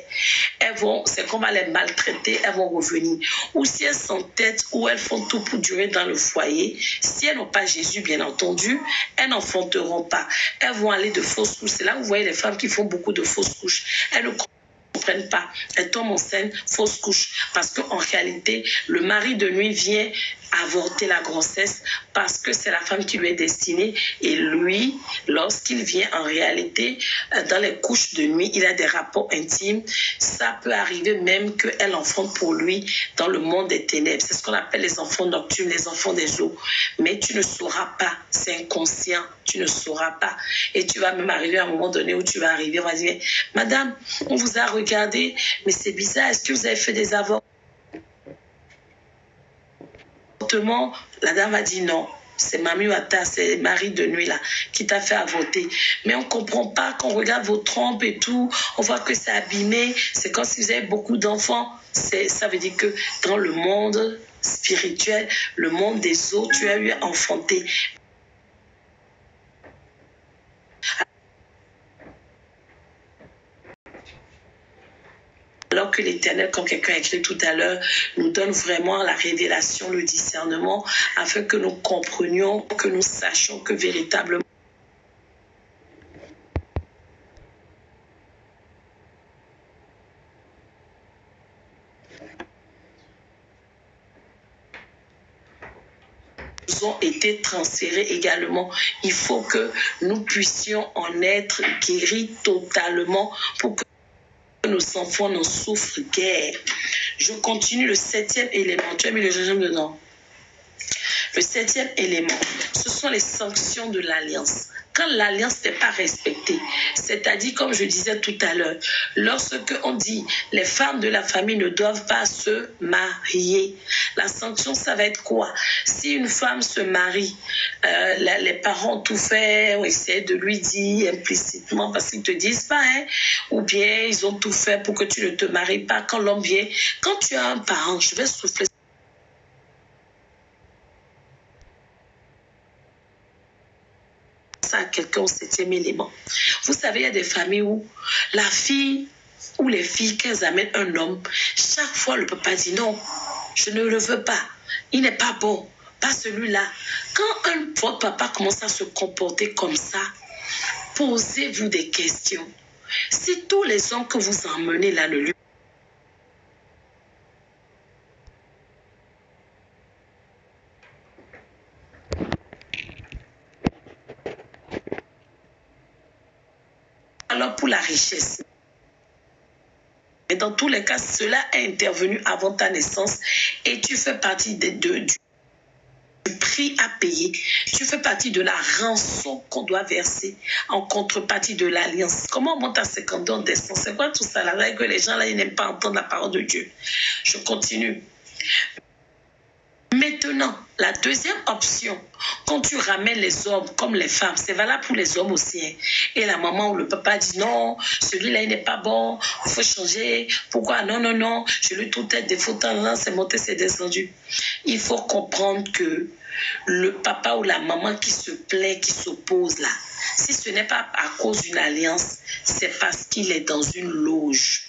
C'est qu'on va les maltraiter, elles vont revenir. Ou si elles s'entêtent ou elles font tout pour durer dans le foyer, si elles n'ont pas Jésus, bien entendu, elles n'enfanteront pas. Elles vont aller de fausses couches. C'est là où vous voyez les femmes qui font beaucoup de fausses couches. Elles ne comprennent pas. Elles tombent enceinte, fausse couche. Parce qu'en réalité, le mari de nuit vient avorter la grossesse parce que c'est la femme qui lui est destinée. Et lui, lorsqu'il vient en réalité, dans les couches de nuit, il a des rapports intimes. Ça peut arriver même qu'elle enfante pour lui dans le monde des ténèbres. C'est ce qu'on appelle les enfants nocturnes, les enfants des eaux. Mais tu ne sauras pas. C'est inconscient. Tu ne sauras pas. Et tu vas même arriver à un moment donné où tu vas arriver, on va dire, madame, on vous a regardé, mais c'est bizarre. Est-ce que vous avez fait des avortements? La dame a dit non. C'est Mami Wata, c'est Marie de nuit là, qui t'a fait avorter. Mais on ne comprend pas, quand on regarde vos trompes et tout, on voit que c'est abîmé. C'est comme si vous avez beaucoup d'enfants. Ça veut dire que dans le monde spirituel, le monde des eaux, tu as eu enfanté. Alors que l'Éternel, comme quelqu'un a écrit tout à l'heure, nous donne vraiment la révélation, le discernement, afin que nous comprenions, que nous sachions que véritablement, nous ont été transférés également. Il faut que nous puissions en être guéris totalement pour que nos enfants n'en souffrent guère. Je continue le 7e élément. Tu as mis le gingembre dedans. Le 7e élément, ce sont les sanctions de l'alliance. Quand l'alliance n'est pas respectée, c'est-à-dire, comme je disais tout à l'heure, lorsque on dit les femmes de la famille ne doivent pas se marier, la sanction, ça va être quoi? Si une femme se marie, les parents ont tout fait, ont essayé de lui dire implicitement parce qu'ils ne te disent pas, hein, ou bien ils ont tout fait pour que tu ne te maries pas. Quand l'homme vient, quand tu as un parent, je vais souffler à quelqu'un au 7e élément. Vous savez, il y a des familles où la fille ou les filles, qu'elles amènent un homme, chaque fois le papa dit non, je ne le veux pas, il n'est pas bon, pas celui-là. Quand votre papa commence à se comporter comme ça, posez-vous des questions. Si tous les hommes que vous emmenez là ne lui alors pour la richesse. Et dans tous les cas, cela est intervenu avant ta naissance et tu fais partie du prix à payer. Tu fais partie de la rançon qu'on doit verser en contrepartie de l'alliance. Comment on monte à 50 ans d'essence? C'est quoi tout ça là? Que les gens là, ils n'aiment pas entendre la parole de Dieu. Je continue. Maintenant, la deuxième option, quand tu ramènes les hommes comme les femmes, c'est valable pour les hommes aussi. Hein. Et la maman ou le papa dit non, celui-là il n'est pas bon, il faut changer. Pourquoi? Non, non, non, je lui trouve des défauts, c'est monté, c'est descendu. Il faut comprendre que le papa ou la maman qui se plaît, qui s'oppose là, si ce n'est pas à cause d'une alliance, c'est parce qu'il est dans une loge.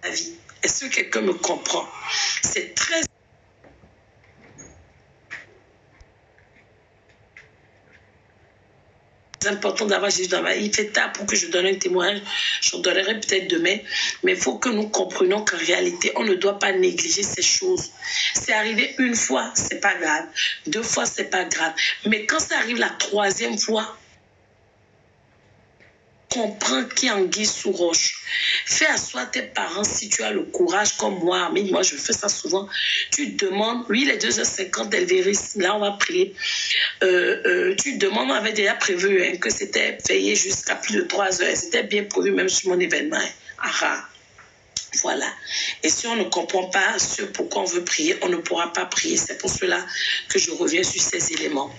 Vie. Est-ce que quelqu'un me comprend? C'est très important d'avoir Jésus dans ma vie. Il fait tard pour que je donne un témoignage. J'en donnerai peut-être demain. Mais il faut que nous comprenions qu'en réalité, on ne doit pas négliger ces choses. C'est arrivé une fois, c'est pas grave. 2 fois, c'est pas grave. Mais quand ça arrive la 3e fois, comprends qui anguille sous roche. Fais asseoir tes parents si tu as le courage comme moi. Mais moi, je fais ça souvent. Tu demandes, oui, les 2h50, elle vérifie. Là, on va prier. Tu demandes, on avait déjà prévu hein, que c'était payé jusqu'à plus de 3 heures. C'était bien prévu même sur mon événement. Hein. Ah, Voilà. Et si on ne comprend pas ce pourquoi on veut prier, on ne pourra pas prier. C'est pour cela que je reviens sur ces éléments.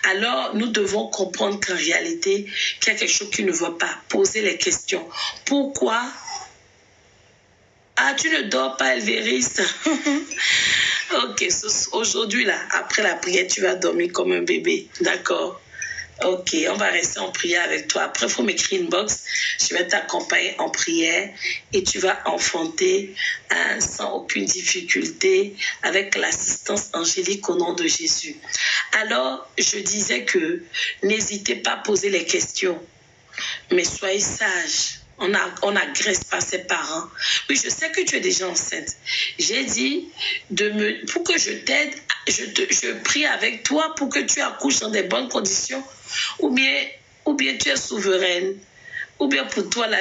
Alors, nous devons comprendre qu'en réalité, qu'il y a quelque chose qui ne va pas. Poser les questions. Pourquoi? Ah, tu ne dors pas, Elvéris? Ok, aujourd'hui, là, après la prière, tu vas dormir comme un bébé. D'accord? Ok, on va rester en prière avec toi. Après, il faut m'écrire une box. Je vais t'accompagner en prière et tu vas enfanter sans aucune difficulté avec l'assistance angélique au nom de Jésus. Alors, je disais que n'hésitez pas à poser les questions, mais soyez sages. On n'agresse pas ses parents. Oui, je sais que tu es déjà enceinte. J'ai dit, pour que je t'aide, je prie avec toi pour que tu accouches dans des bonnes conditions. Ou bien tu es souveraine. Ou bien pour toi, là,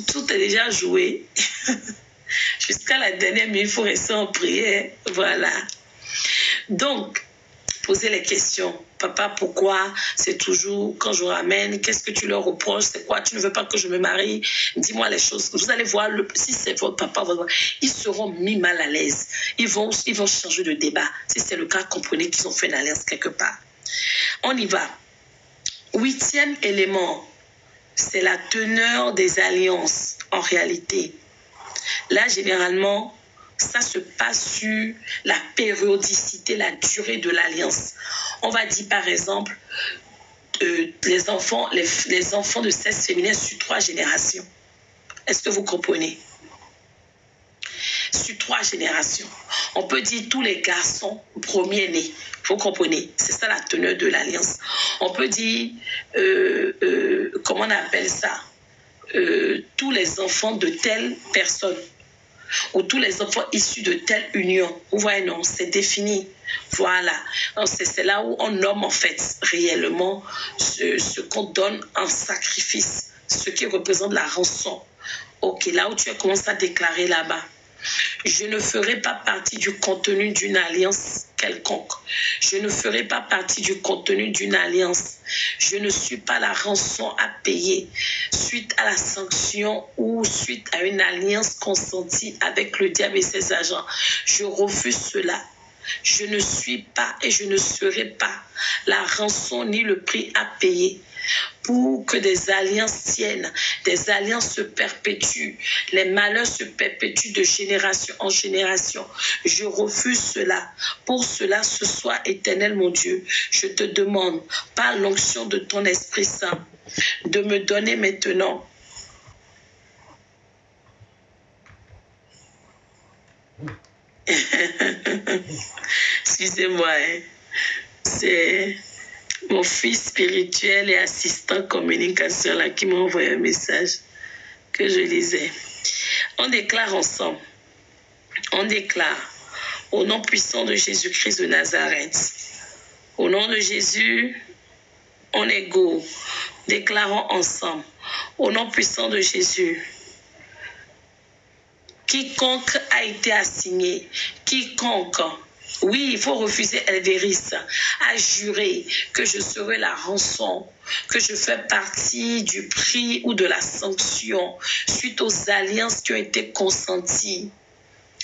tout est déjà joué. Jusqu'à la dernière minute, il faut rester en prière. Voilà. Donc, poser les questions. Papa, pourquoi? C'est toujours quand je ramène, qu'est-ce que tu leur reproches? C'est quoi? Tu ne veux pas que je me marie? Dis-moi les choses. Vous allez voir, si c'est votre papa, ils seront mis mal à l'aise. Ils vont changer de débat. Si c'est le cas, comprenez qu'ils ont fait une alliance quelque part. On y va. 8e élément, c'est la teneur des alliances en réalité. Là, généralement, ça se passe sur la périodicité, la durée de l'alliance. On va dire par exemple les enfants de sexe féminin sur 3 générations. Est-ce que vous comprenez? Sur 3 générations. On peut dire tous les garçons premiers-nés. Vous comprenez? C'est ça la teneur de l'alliance. On peut dire, comment on appelle ça? Tous les enfants de telle personne. Ou tous les enfants issus de telle union. Vous voyez, non, c'est défini. Voilà. C'est là où on nomme en fait réellement ce qu'on donne en sacrifice, ce qui représente la rançon. Ok, là où tu as commencé à déclarer là-bas. Je ne ferai pas partie du contenu d'une alliance quelconque. Je ne ferai pas partie du contenu d'une alliance. Je ne suis pas la rançon à payer suite à la sanction ou suite à une alliance consentie avec le diable et ses agents. Je refuse cela. Je ne suis pas et je ne serai pas la rançon ni le prix à payer pour que des alliances tiennent, des alliances se perpétuent, les malheurs se perpétuent de génération en génération. Je refuse cela. Pour cela, ce soir, Éternel mon Dieu, je te demande, par l'onction de ton Esprit Saint, de me donner maintenant excusez-moi, c'est mon fils spirituel et assistant communication là qui m'a envoyé un message que je lisais. On déclare ensemble. On déclare au nom puissant de Jésus-Christ de Nazareth. Au nom de Jésus, on est go. Déclarons ensemble. Au nom puissant de Jésus. Quiconque a été assigné, quiconque, oui, il faut refuser Elvéris, a juré que je serai la rançon, que je fais partie du prix ou de la sanction suite aux alliances qui ont été consenties.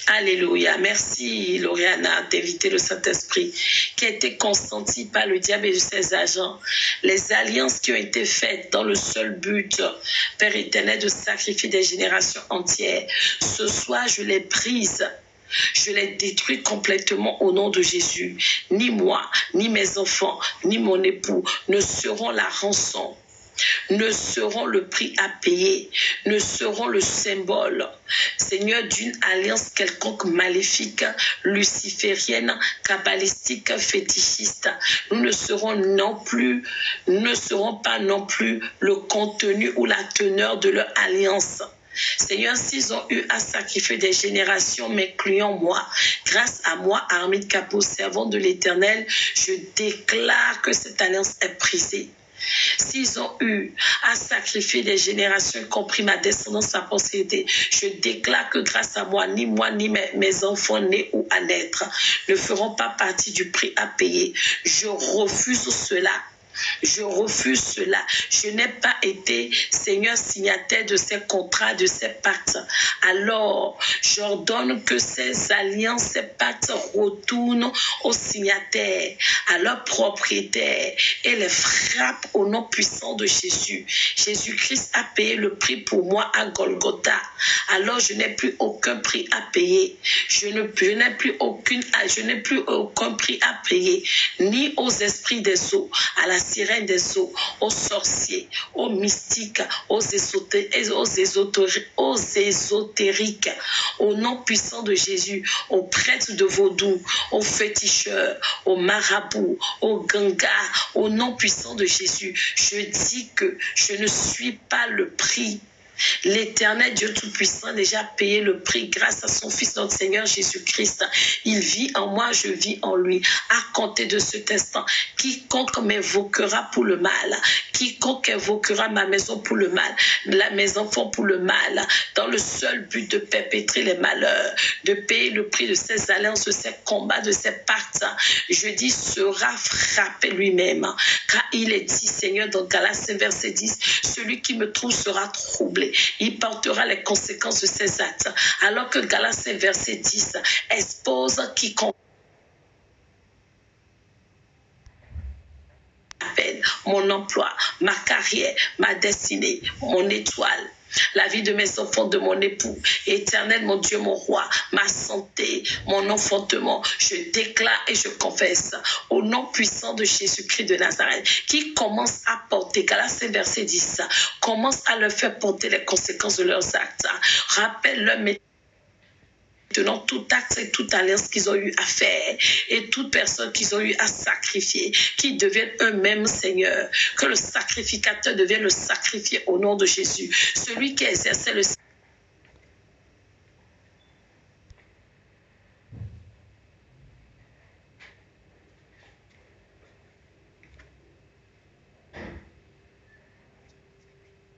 Alléluia. Merci, Lauriana, d'inviter le Saint-Esprit qui a été consenti par le diable et ses agents. Les alliances qui ont été faites dans le seul but, Père éternel, de sacrifier des générations entières. Ce soir, je les brise. Je les détruis complètement au nom de Jésus. Ni moi, ni mes enfants, ni mon époux ne seront la rançon, ne seront le prix à payer, ne seront le symbole, Seigneur, d'une alliance quelconque maléfique, luciférienne, kabbalistique, fétichiste. Nous ne serons pas non plus le contenu ou la teneur de leur alliance. Seigneur, s'ils ont eu à sacrifier des générations, m'incluant moi, grâce à moi, Armide Capot, servant de l'Éternel, je déclare que cette alliance est brisée. S'ils ont eu à sacrifier des générations, y compris ma descendance, sa postérité, je déclare que grâce à moi, ni mes enfants nés ou à naître ne feront pas partie du prix à payer. Je refuse cela. Je refuse cela. Je n'ai pas été, Seigneur, signataire de ces contrats, de ces pactes. Alors, j'ordonne que ces alliances, ces pactes retournent aux signataires, à leurs propriétaires et les frappent au nom puissant de Jésus. Jésus-Christ a payé le prix pour moi à Golgotha. Alors, je n'ai plus aucun prix à payer. Je n'ai plus aucun prix à payer, ni aux esprits des eaux, à la sirène des eaux, aux sorciers, aux mystiques, aux ésotériques, au nom puissant de Jésus, aux prêtres de vaudou, aux féticheurs, aux marabouts, aux gangas, au nom puissant de Jésus. Je dis que je ne suis pas le prix. L'Éternel Dieu Tout-Puissant a déjà payé le prix grâce à son Fils, notre Seigneur Jésus-Christ. Il vit en moi, je vis en lui. À compter de cet instant, quiconque m'invoquera pour le mal, quiconque invoquera ma maison pour le mal, mes enfants pour le mal, dans le seul but de perpétrer les malheurs, de payer le prix de ces alliances, de ces combats, de ces pactes, je dis, sera frappé lui-même. Car il est dit, Seigneur, dans Galates verset 10, celui qui me trouve sera troublé. Il portera les conséquences de ses actes. Alors que Galates verset 10 expose quiconque appelle mon emploi, ma carrière, ma destinée, mon étoile, la vie de mes enfants, de mon époux. Éternel, mon Dieu, mon roi, ma santé, mon enfantement, je déclare et je confesse au nom puissant de Jésus-Christ de Nazareth, qui commence à porter, Galates verset 10, commence à leur faire porter les conséquences de leurs actes. Rappelle-leur maintenant tout acte et toute alliance qu'ils ont eu à faire et toute personne qu'ils ont eu à sacrifier, qu'ils deviennent eux-mêmes Seigneur, que le sacrificateur devienne le sacrifié au nom de Jésus. Celui qui exerçait le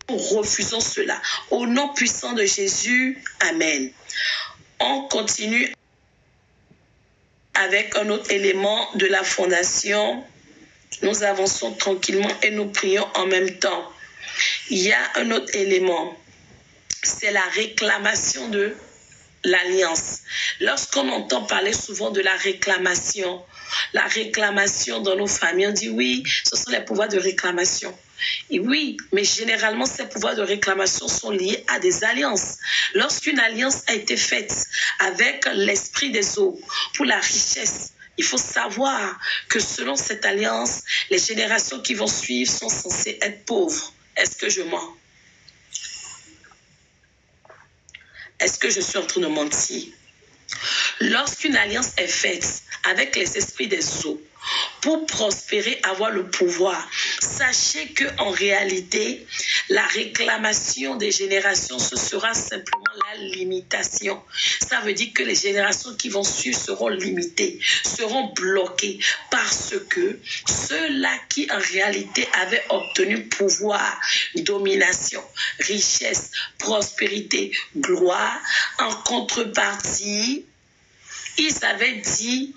refusons cela. Au nom puissant de Jésus, Amen. On continue avec un autre élément de la fondation. Nous avançons tranquillement et nous prions en même temps. Il y a un autre élément, c'est la réclamation de l'alliance. Lorsqu'on entend parler souvent de la réclamation dans nos familles, on dit oui, ce sont les pouvoirs de réclamation. Et oui, mais généralement, ces pouvoirs de réclamation sont liés à des alliances. Lorsqu'une alliance a été faite avec l'esprit des eaux pour la richesse, il faut savoir que selon cette alliance, les générations qui vont suivre sont censées être pauvres. Est-ce que je mens? Est-ce que je suis en train de mentir? Lorsqu'une alliance est faite avec les esprits des eaux pour prospérer, avoir le pouvoir, sachez qu'en réalité, la réclamation des générations, ce sera simplement la limitation. Ça veut dire que les générations qui vont suivre seront limitées, seront bloquées parce que ceux-là qui en réalité avaient obtenu pouvoir, domination, richesse, prospérité, gloire, en contrepartie, ils avaient dit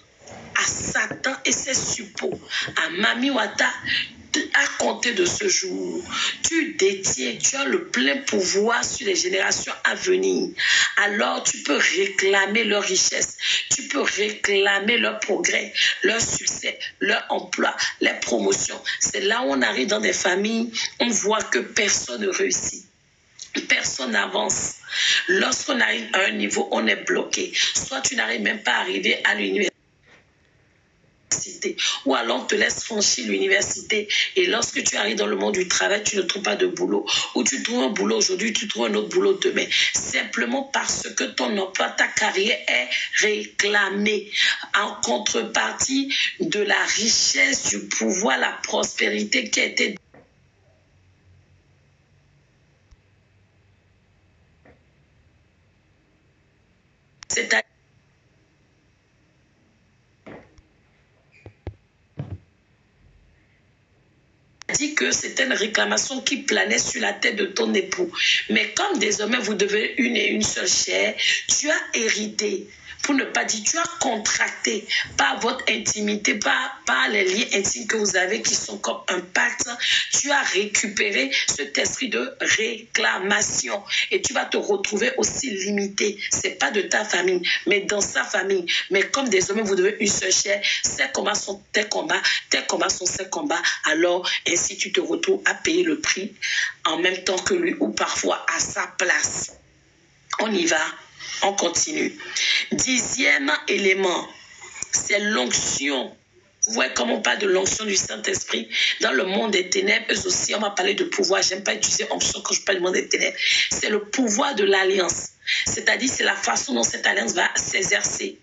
à Satan et ses suppôts, à Mami Wata, à compter de ce jour, tu détiens, tu as le plein pouvoir sur les générations à venir. Alors tu peux réclamer leur richesse, tu peux réclamer leur progrès, leur succès, leur emploi, les promotions. C'est là où on arrive dans des familles, on voit que personne ne réussit. Personne n'avance. Lorsqu'on arrive à un niveau, on est bloqué. Soit tu n'arrives même pas à arriver à l'université, ou alors on te laisse franchir l'université et lorsque tu arrives dans le monde du travail, tu ne trouves pas de boulot, ou tu trouves un boulot aujourd'hui, tu trouves un autre boulot demain, simplement parce que ton emploi, ta carrière est réclamée en contrepartie de la richesse, du pouvoir, la prospérité qui a été c'est-à-dire que c'était une réclamation qui planait sur la tête de ton époux. Mais comme désormais vous devez une et une seule chair, tu as hérité. Pour ne pas dire, tu as contracté par votre intimité, par les liens intimes que vous avez qui sont comme un pacte. Tu as récupéré cet esprit de réclamation et tu vas te retrouver aussi limité. C'est pas de ta famille, mais dans sa famille. Mais comme désormais vous devez une seule chair, ses combats sont tes combats sont ses combats. Alors ainsi tu te retrouves à payer le prix en même temps que lui ou parfois à sa place. On y va. On continue. 10e élément, c'est l'onction. Vous voyez comment on parle de l'onction du Saint-Esprit dans le monde des ténèbres. Eux aussi, on va parler de pouvoir. J'aime pas utiliser onction quand je parle du monde des ténèbres. C'est le pouvoir de l'alliance. C'est-à-dire, c'est la façon dont cette alliance va s'exercer,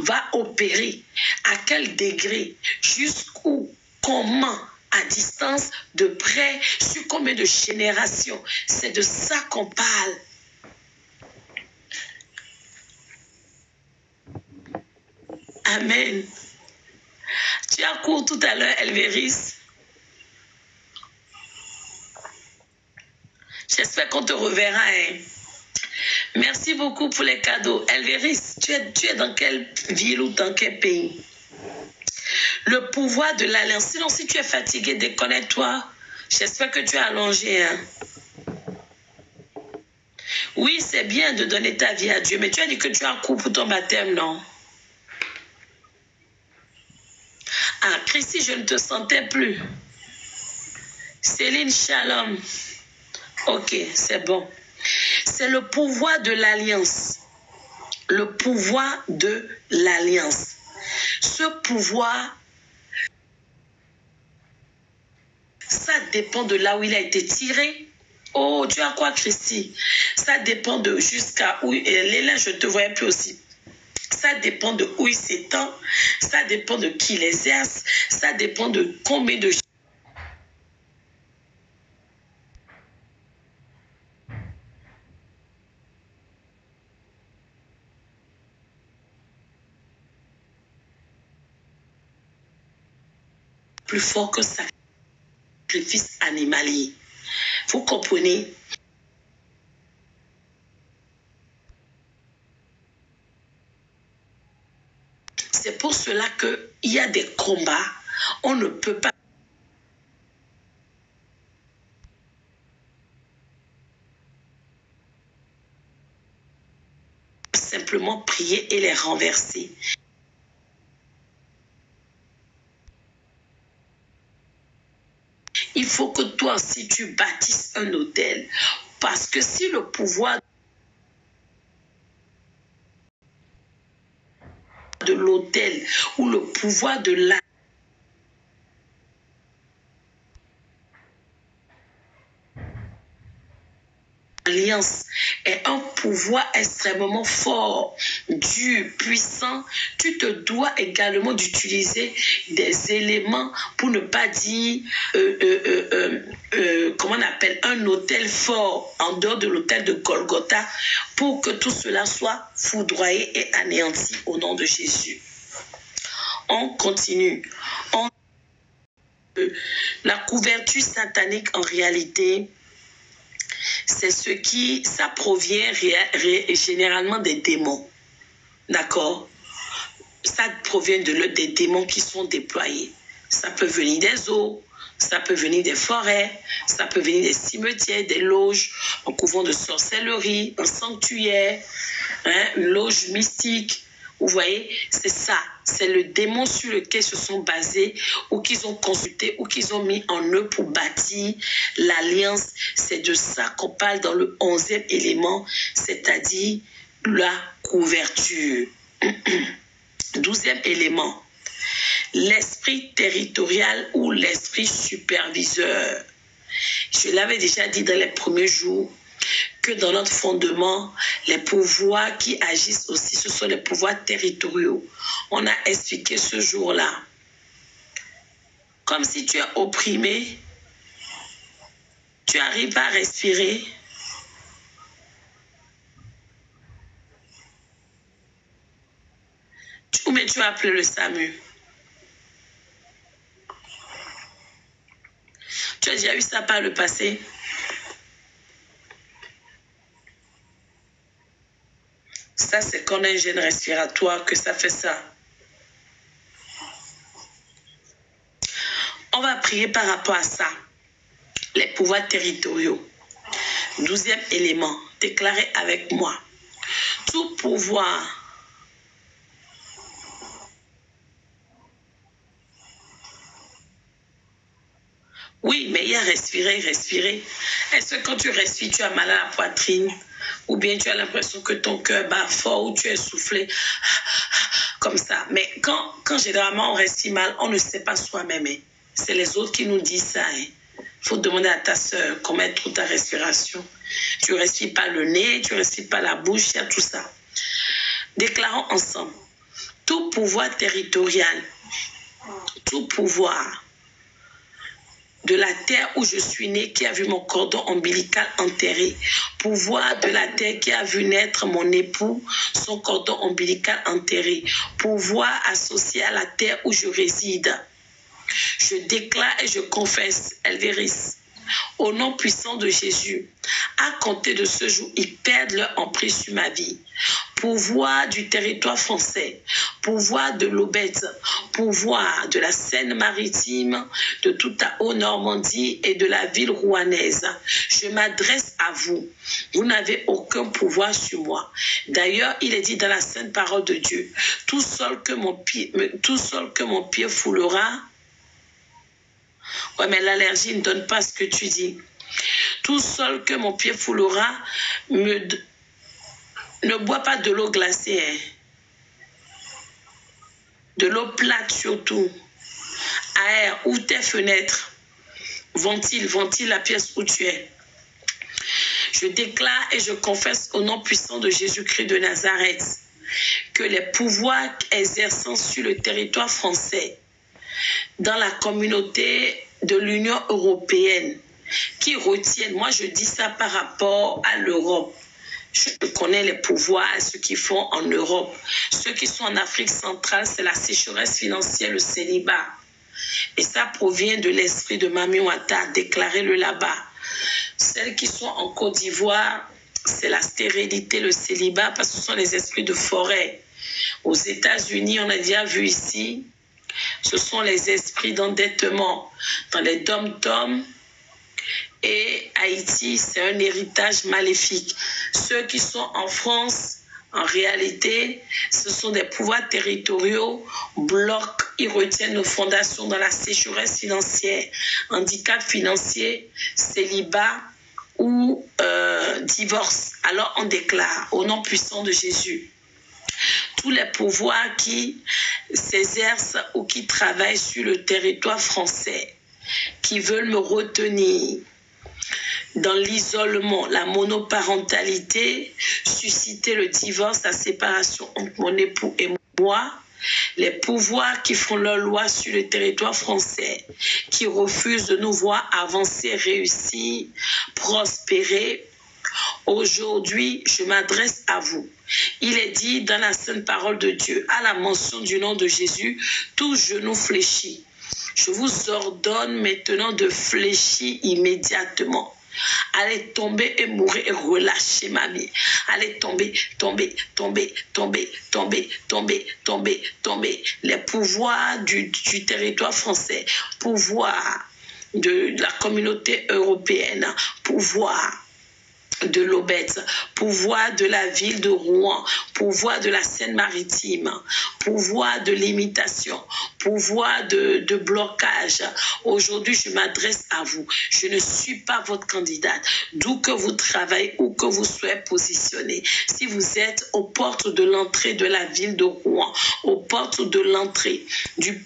va opérer, à quel degré, jusqu'où, comment, à distance, de près, sur combien de générations. C'est de ça qu'on parle. Amen. Tu as cours tout à l'heure, Elvéris. J'espère qu'on te reverra. Hein. Merci beaucoup pour les cadeaux. Elvéris, tu es dans quelle ville ou dans quel pays? Le pouvoir de l'alliance. Sinon, si tu es fatigué, déconnecte-toi. J'espère que tu es allongé. Hein. Oui, c'est bien de donner ta vie à Dieu, mais tu as dit que tu as cours pour ton baptême, non? Ah, Christy, je ne te sentais plus. Céline, shalom. Ok, c'est bon. C'est le pouvoir de l'alliance. Le pouvoir de l'alliance. Ce pouvoir, ça dépend de là où il a été tiré. Oh, tu as quoi, Christy? Ça dépend de jusqu'à où... Léla, je ne te voyais plus aussi. Ça dépend de où il s'étend. Ça dépend de qui l'exerce. Ça dépend de combien de... plus fort que sacrifice animalier. Vous comprenez? C'est pour cela qu'il y a des combats. On ne peut pas simplement prier et les renverser. Il faut que toi aussi tu bâtisses un autel. Parce que si le pouvoir de l'autel ou le pouvoir de l'alliance est un pouvoir extrêmement fort, dur, puissant, tu te dois également d'utiliser des éléments pour ne pas dire comment on appelle un autel fort en dehors de l'autel de Golgotha pour que tout cela soit foudroyé et anéanti au nom de Jésus. On continue. La couverture satanique en réalité, c'est ça provient généralement des démons. D'accord? Ça provient des démons qui sont déployés. Ça peut venir des eaux, ça peut venir des forêts, ça peut venir des cimetières, des loges, un couvent de sorcellerie, un sanctuaire, une loge mystique. Vous voyez, c'est ça. C'est le démon sur lequel se sont basés ou qu'ils ont consulté ou qu'ils ont mis en eux pour bâtir l'alliance. C'est de ça qu'on parle dans le 11e élément, c'est-à-dire la couverture. 12e élément, l'esprit territorial ou l'esprit superviseur. Je l'avais déjà dit dans les premiers jours que dans notre fondement, les pouvoirs qui agissent aussi, ce sont les pouvoirs territoriaux. On a expliqué ce jour-là. Comme si tu es opprimé, tu arrives à respirer. Mais tu as appelé le SAMU. Tu as déjà eu ça par le passé? Ça, c'est qu'on a un gène respiratoire que ça fait ça. On va prier par rapport à ça. Les pouvoirs territoriaux. 12e élément. Déclarez avec moi. Tout pouvoir oui, mais il y a respirer, respirer. Est-ce que quand tu respires, tu as mal à la poitrine? Ou bien tu as l'impression que ton cœur bat fort ou tu es soufflé comme ça. Mais quand généralement on respire mal, on ne sait pas soi-même. C'est les autres qui nous disent ça. Il faut demander à ta soeur comment est toute ta respiration. Tu ne respires pas le nez, tu ne respires pas la bouche, il y a tout ça. Déclarons ensemble. Tout pouvoir territorial, tout pouvoir de la terre où je suis né, qui a vu mon cordon ombilical enterré. Pouvoir de la terre qui a vu naître mon époux, son cordon ombilical enterré. Pouvoir associé à la terre où je réside. Je déclare et je confesse, Elvéris, au nom puissant de Jésus, à compter de ce jour, ils perdent leur emprise sur ma vie. Pouvoir du territoire français, pouvoir de l'Aubette, pouvoir de la Seine-Maritime, de toute la Haute-Normandie et de la ville rouennaise. Je m'adresse à vous. Vous n'avez aucun pouvoir sur moi. D'ailleurs, il est dit dans la sainte parole de Dieu, tout seul que mon pied foulera. Ouais, mais l'allergie ne donne pas ce que tu dis. Tout seul que mon pied foulera, ne bois pas de l'eau glacée. Hein. De l'eau plate surtout. Aère, ouvre tes fenêtres. Ventile la pièce où tu es. Je déclare et je confesse au nom puissant de Jésus-Christ de Nazareth que les pouvoirs exerçant sur le territoire français, dans la communauté de l'Union européenne, qui retiennent, moi je dis ça par rapport à l'Europe. Je connais les pouvoirs, ceux qui font en Europe. Ceux qui sont en Afrique centrale, c'est la sécheresse financière, le célibat. Et ça provient de l'esprit de Mami Ouattara, déclarez-le là-bas. Celles qui sont en Côte d'Ivoire, c'est la stérilité, le célibat, parce que ce sont les esprits de forêt. Aux États-Unis, on a déjà vu ici, ce sont les esprits d'endettement dans les dom-toms. Et Haïti, c'est un héritage maléfique. Ceux qui sont en France, en réalité, ce sont des pouvoirs territoriaux, bloquent, ils retiennent nos fondations dans la sécheresse financière, handicap financier, célibat ou divorce. Alors on déclare au nom puissant de Jésus, tous les pouvoirs qui s'exercent ou qui travaillent sur le territoire français, qui veulent me retenir dans l'isolement, la monoparentalité, susciter le divorce, la séparation entre mon époux et moi, les pouvoirs qui font leur loi sur le territoire français, qui refusent de nous voir avancer, réussir, prospérer. Aujourd'hui, je m'adresse à vous. Il est dit dans la sainte parole de Dieu, à la mention du nom de Jésus, tout genou fléchit. Je vous ordonne maintenant de fléchir immédiatement. Allez tomber et mourir et relâcher ma vie. Allez tomber. Les pouvoirs du territoire français, pouvoir de la communauté européenne, pouvoir de l'Aubette, pouvoir de la ville de Rouen, pouvoir de la Seine-Maritime, pouvoir de limitation, pouvoir de blocage. Aujourd'hui, je m'adresse à vous. Je ne suis pas votre candidate. D'où que vous travaillez, où que vous soyez positionné. Si vous êtes aux portes de l'entrée de la ville de Rouen, aux portes de l'entrée du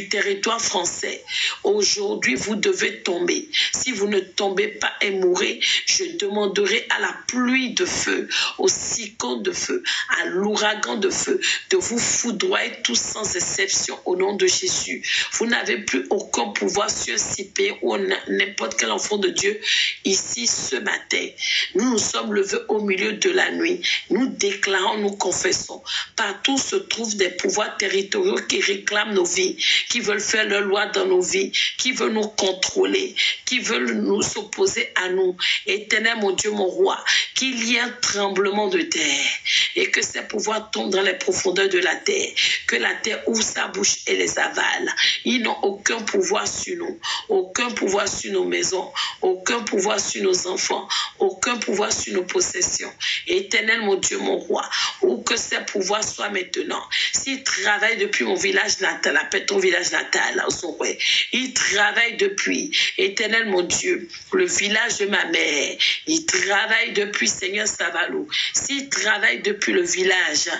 territoire français, aujourd'hui, vous devez tomber. Si vous ne tombez pas et mourrez, Je demanderai à la pluie de feu, au cyclone de feu, à l'ouragan de feu, de vous foudroyer tous sans exception au nom de Jésus. Vous n'avez plus aucun pouvoir sur CP ou n'importe quel enfant de Dieu ici ce matin. Nous nous sommes levés au milieu de la nuit. Nous déclarons, nous confessons. Partout se trouvent des pouvoirs territoriaux qui réclament nos vies, qui veulent faire leur loi dans nos vies, qui veulent nous contrôler, qui veulent nous s'opposer à nous. Éternel mon Dieu, mon roi, qu'il y ait un tremblement de terre et que ces pouvoirs tombent dans les profondeurs de la terre, que la terre ouvre sa bouche et les avale. Ils n'ont aucun pouvoir sur nous, aucun pouvoir sur nos maisons, aucun pouvoir sur nos enfants, aucun pouvoir sur nos possessions. Éternel mon Dieu, mon roi, où que ces pouvoirs soient maintenant. S'ils travaillent depuis mon village natal, appelle ton village natal, ils travaillent depuis, Éternel mon Dieu, le village de ma mère, ils travaillent depuis Seigneur Savalou, s'ils travaillent depuis le village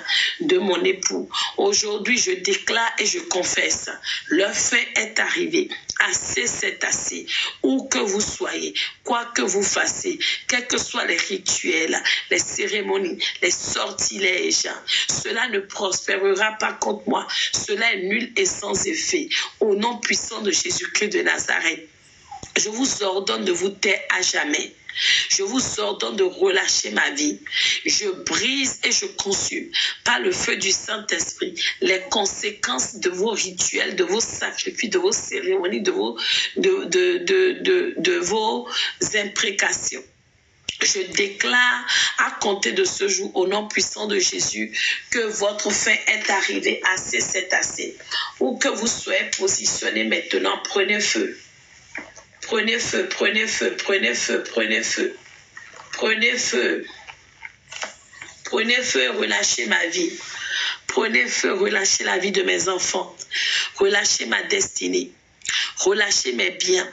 de mon époux, aujourd'hui je déclare et je confesse, leur fin est arrivé. Assez, c'est assez. Où que vous soyez, quoi que vous fassiez, quels que soient les rituels, les cérémonies, les sortilèges, cela ne prospérera pas contre moi. Cela est nul et sans effet. Au nom puissant de Jésus-Christ de Nazareth, je vous ordonne de vous taire à jamais. Je vous ordonne de relâcher ma vie. Je brise et je consume par le feu du Saint-Esprit les conséquences de vos rituels, de vos sacrifices, de vos cérémonies, de vos imprécations. Je déclare à compter de ce jour au nom puissant de Jésus que votre fin est arrivée. Assez, c'est assez. Où que vous soyez positionné maintenant, prenez feu. Prenez feu, prenez feu, prenez feu, prenez feu. Prenez feu. Prenez feu et relâchez ma vie. Prenez feu, relâchez la vie de mes enfants. Relâchez ma destinée. Relâchez mes biens.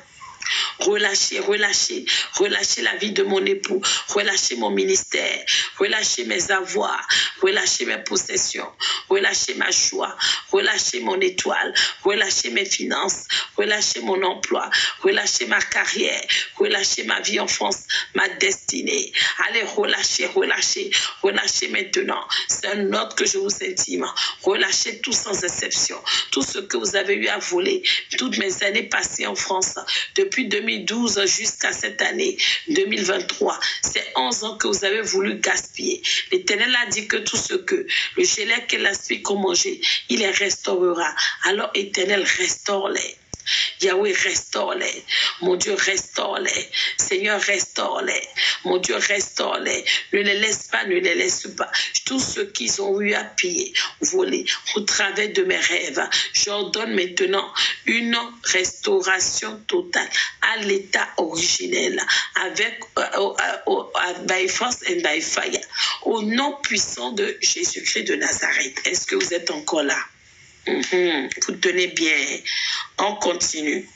Relâchez, relâchez, relâchez la vie de mon époux, relâchez mon ministère, relâchez mes avoirs, relâchez mes possessions, relâchez ma joie, relâchez mon étoile, relâchez mes finances, relâchez mon emploi, relâchez ma carrière, relâchez ma vie en France, ma destinée. Allez, relâchez, relâchez, relâchez maintenant. C'est un ordre que je vous intime. Relâchez tout sans exception. Tout ce que vous avez eu à voler, toutes mes années passées en France, depuis 2012 jusqu'à cette année 2023, c'est 11 ans que vous avez voulu gaspiller. L'Éternel a dit que tout ce que le gélec et l'aspic ont mangé, il les restaurera. Alors Éternel, restaure-les. Yahweh, restaure-les. Mon Dieu, restaure-les. Seigneur, restaure-les. Mon Dieu, restaure-les. Ne les laisse pas, ne les laisse pas. Tous ceux qui ont eu à piller, voler, au travers de mes rêves, j'ordonne maintenant une restauration totale à l'état originel, avec by force and by fire, au nom puissant de Jésus-Christ de Nazareth. Est-ce que vous êtes encore là? Vous tenez bien, on continue,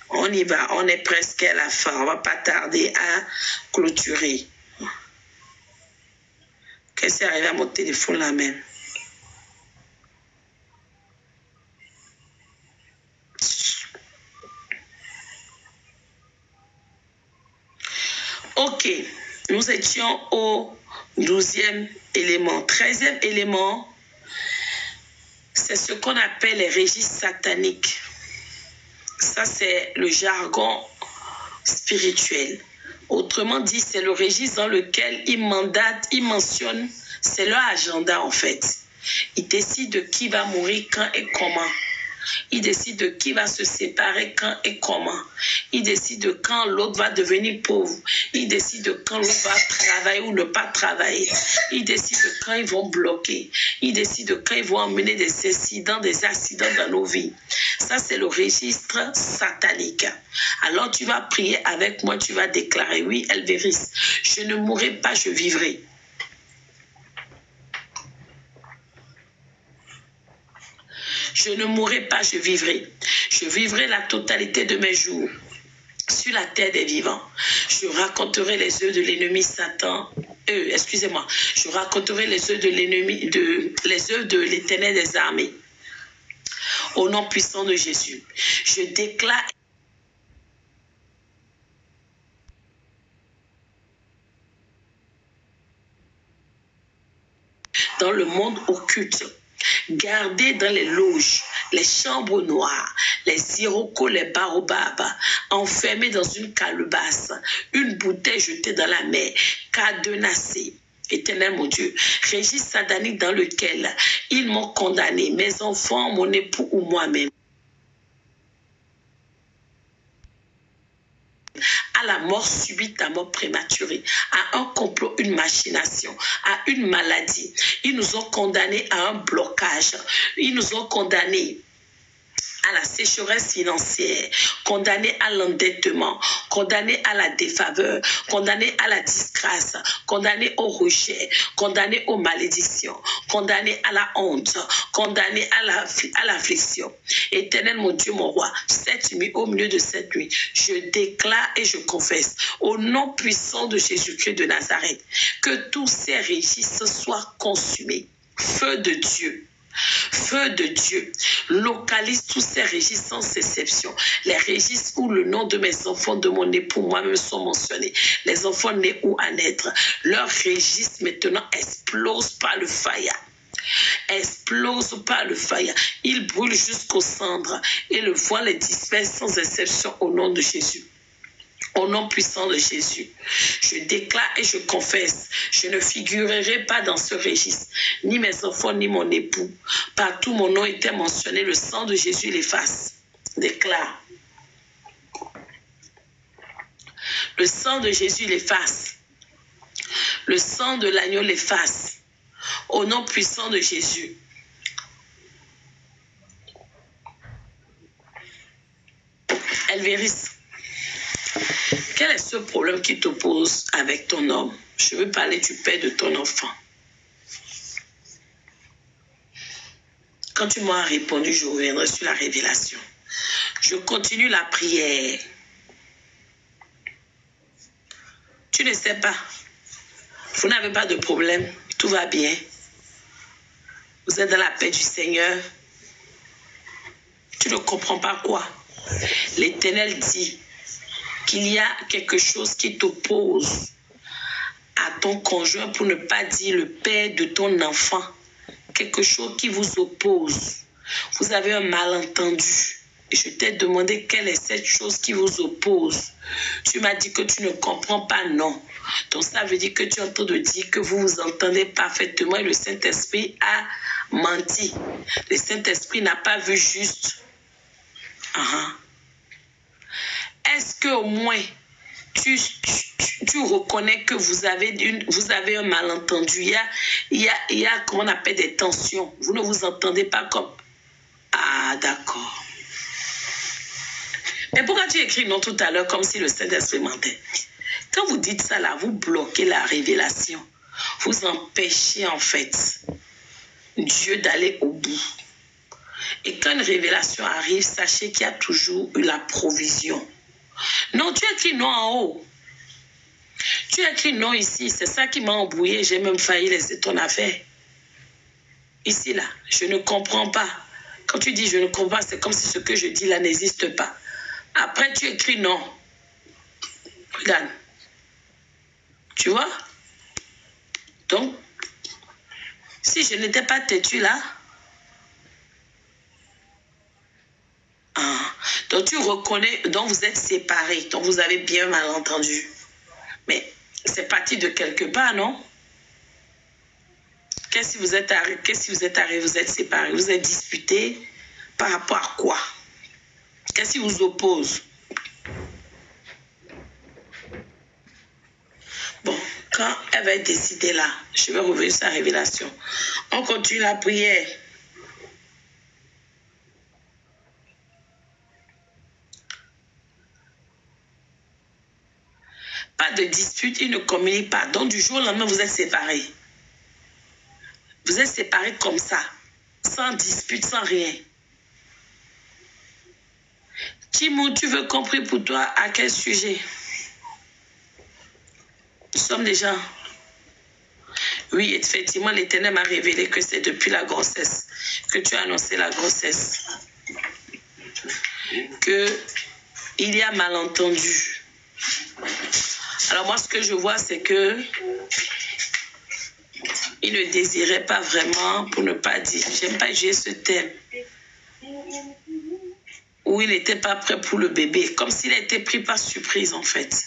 on y va, on est presque à la fin, on va pas tarder à clôturer. Qu'est-ce qui est arrivé à mon téléphone là même? Ok, nous étions au 12e élément. 13e élément, c'est ce qu'on appelle les registres sataniques. Ça, c'est le jargon spirituel. Autrement dit, c'est le registre dans lequel ils mandatent, ils mentionnent, c'est leur agenda en fait. Ils décident de qui va mourir, quand et comment. Ils décident de qui va se séparer, quand et comment. Ils décident de quand l'autre va devenir pauvre. Ils décident de quand l'autre va travailler ou ne pas travailler. Ils décident de quand ils vont bloquer. Ils décident de quand ils vont emmener des accidents dans nos vies. Ça, c'est le registre satanique. Alors, tu vas prier avec moi, tu vas déclarer, oui, Elvéris, je ne mourrai pas, je vivrai. Je ne mourrai pas, je vivrai. Je vivrai la totalité de mes jours sur la terre des vivants. Je raconterai les œuvres de l'ennemi Satan. Je raconterai les œuvres de l'ennemi, les œuvres de l'Éternel des armées. Au nom puissant de Jésus, je déclare dans le monde occulte, gardés dans les loges, les chambres noires, les irocos, les baobabs, enfermés dans une calebasse, une bouteille jetée dans la mer, cadenassés. Éternel mon Dieu, régis satanique dans lequel ils m'ont condamné, mes enfants, mon époux ou moi-même, à la mort subite, à mort prématurée, à un complot, une machination, à une maladie. Ils nous ont condamnés à un blocage. Ils nous ont condamnés à la sécheresse financière, condamnés à l'endettement, condamnés à la défaveur, condamnés à la disgrâce, condamnés au rejet, condamnés aux malédictions, condamnés à la honte, condamnés à l'affliction. Éternel mon Dieu, mon roi, cette nuit, au milieu de cette nuit, je déclare et je confesse au nom puissant de Jésus-Christ de Nazareth que tous ces registres soient consumés. Feu de Dieu. Feu de Dieu, localise tous ces registres sans exception. Les registres où le nom de mes enfants, de mon époux, moi-même sont mentionnés. Les enfants nés ou à naître. Leurs registres maintenant explosent par le fire. Explose par le fire. Ils brûlent jusqu'aux cendres et le voile les disperse sans exception au nom de Jésus. Au nom puissant de Jésus, je déclare et je confesse, je ne figurerai pas dans ce registre, ni mes enfants, ni mon époux. Partout mon nom était mentionné, le sang de Jésus l'efface. Déclare. Le sang de Jésus l'efface. Le sang de l'agneau l'efface. Au nom puissant de Jésus. Elvéris, quel est ce problème qui t'oppose avec ton homme? Je veux parler du père de ton enfant. Quand tu m'as répondu, je reviendrai sur la révélation. Je continue la prière. Tu ne sais pas. Vous n'avez pas de problème. Tout va bien. Vous êtes dans la paix du Seigneur. Tu ne comprends pas quoi? L'Éternel dit qu'il y a quelque chose qui t'oppose à ton conjoint, pour ne pas dire le père de ton enfant. Quelque chose qui vous oppose. Vous avez un malentendu. Et je t'ai demandé quelle est cette chose qui vous oppose. Tu m'as dit que tu ne comprends pas, non. Donc ça veut dire que tu es en train de dire que vous vous entendez parfaitement et le Saint-Esprit a menti. Le Saint-Esprit n'a pas vu juste. Est-ce qu'au moins tu reconnais que vous avez un malentendu? Il y a comment on appelle des tensions. Vous ne vous entendez pas comme... Ah, d'accord. Mais pourquoi tu écris non tout à l'heure comme si le Saint-Esprit mentait? Quand vous dites ça là, vous bloquez la révélation. Vous empêchez en fait Dieu d'aller au bout. Et quand une révélation arrive, sachez qu'il y a toujours eu la provision. Non, tu écris non en haut. Tu écris non ici. C'est ça qui m'a embrouillé. J'ai même failli laisser ton affaire. Ici, là, je ne comprends pas. Quand tu dis je ne comprends pas, c'est comme si ce que je dis là n'existe pas. Après, tu écris non. Regarde. Tu vois? Donc, si je n'étais pas têtu là, donc tu reconnais, donc vous êtes séparés, donc vous avez bien mal entendu. Mais c'est parti de quelque part, non? Qu'est-ce qui vous est arrivé? Vous êtes séparés, vous êtes disputés par rapport à quoi? Qu'est-ce qui vous oppose? Bon, quand elle va être décidée là, je vais revenir sur la révélation. On continue la prière. Pas de dispute, ils ne communiquent pas. Donc du jour au lendemain, vous êtes séparés. Vous êtes séparés comme ça, sans dispute, sans rien. Timon, tu veux compris pour toi à quel sujet? Nous sommes des gens. Oui, effectivement, l'Éternel m'a révélé que c'est depuis la grossesse que tu as annoncé la grossesse. Il y a malentendu. Alors moi, ce que je vois, c'est que Il ne désirait pas vraiment, pour ne pas dire, j'aime pas jouer ce thème, où il n'était pas prêt pour le bébé, comme s'il a été pris par surprise en fait.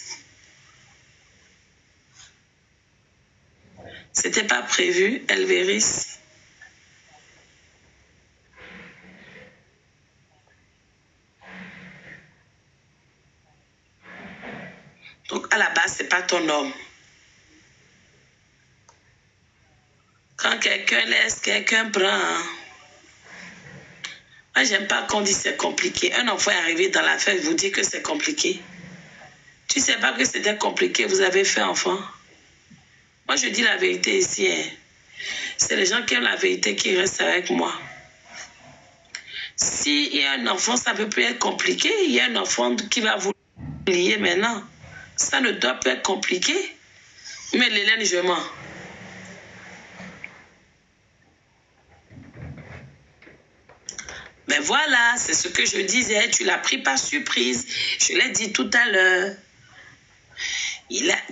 C'était pas prévu, Elvéris. Donc à la base, c'est pas ton homme. Quand quelqu'un laisse, quelqu'un prend. Hein. Moi, j'aime pas qu'on dise c'est compliqué. Un enfant est arrivé dans la fête, vous dit que c'est compliqué. Tu sais pas que c'était compliqué, vous avez fait enfant. Moi, je dis la vérité ici. Hein. C'est les gens qui aiment la vérité qui restent avec moi. S'il y a un enfant, ça peut plus être compliqué. Il y a un enfant qui va vous lier maintenant. Ça ne doit pas être compliqué. Mais l'Hélène, je mens. Mais voilà, c'est ce que je disais. Tu l'as pris par surprise. Je l'ai dit tout à l'heure.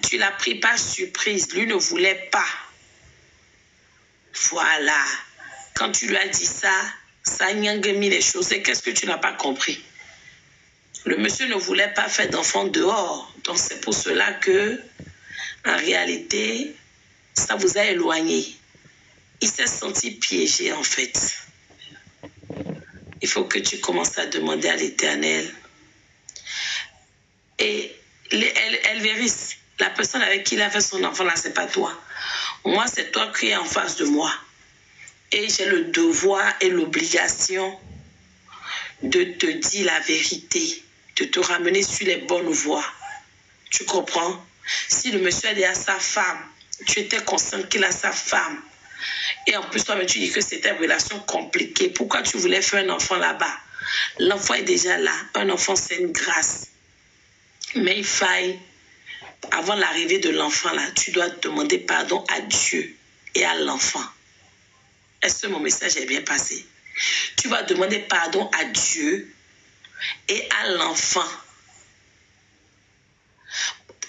Tu l'as pris par surprise. Lui ne voulait pas. Voilà. Quand tu lui as dit ça, ça a mis les choses. Et qu'est-ce que tu n'as pas compris? Le monsieur ne voulait pas faire d'enfant dehors. Donc c'est pour cela que, en réalité, ça vous a éloigné. Il s'est senti piégé en fait. Il faut que tu commences à demander à l'Éternel. Et Elvéris, la personne avec qui il a fait son enfant là, c'est pas toi. Moi, c'est toi qui es en face de moi. Et j'ai le devoir et l'obligation de te dire la vérité, de te ramener sur les bonnes voies. Tu comprends? Si le monsieur a dit à sa femme, tu étais conscient qu'il a sa femme, et en plus toi tu dis que c'était une relation compliquée, pourquoi tu voulais faire un enfant là-bas? L'enfant est déjà là. Un enfant, c'est une grâce. Mais il faille, avant l'arrivée de l'enfant là, tu dois demander pardon à Dieu et à l'enfant. Est-ce que mon message est bien passé? Tu vas demander pardon à Dieu et à l'enfant.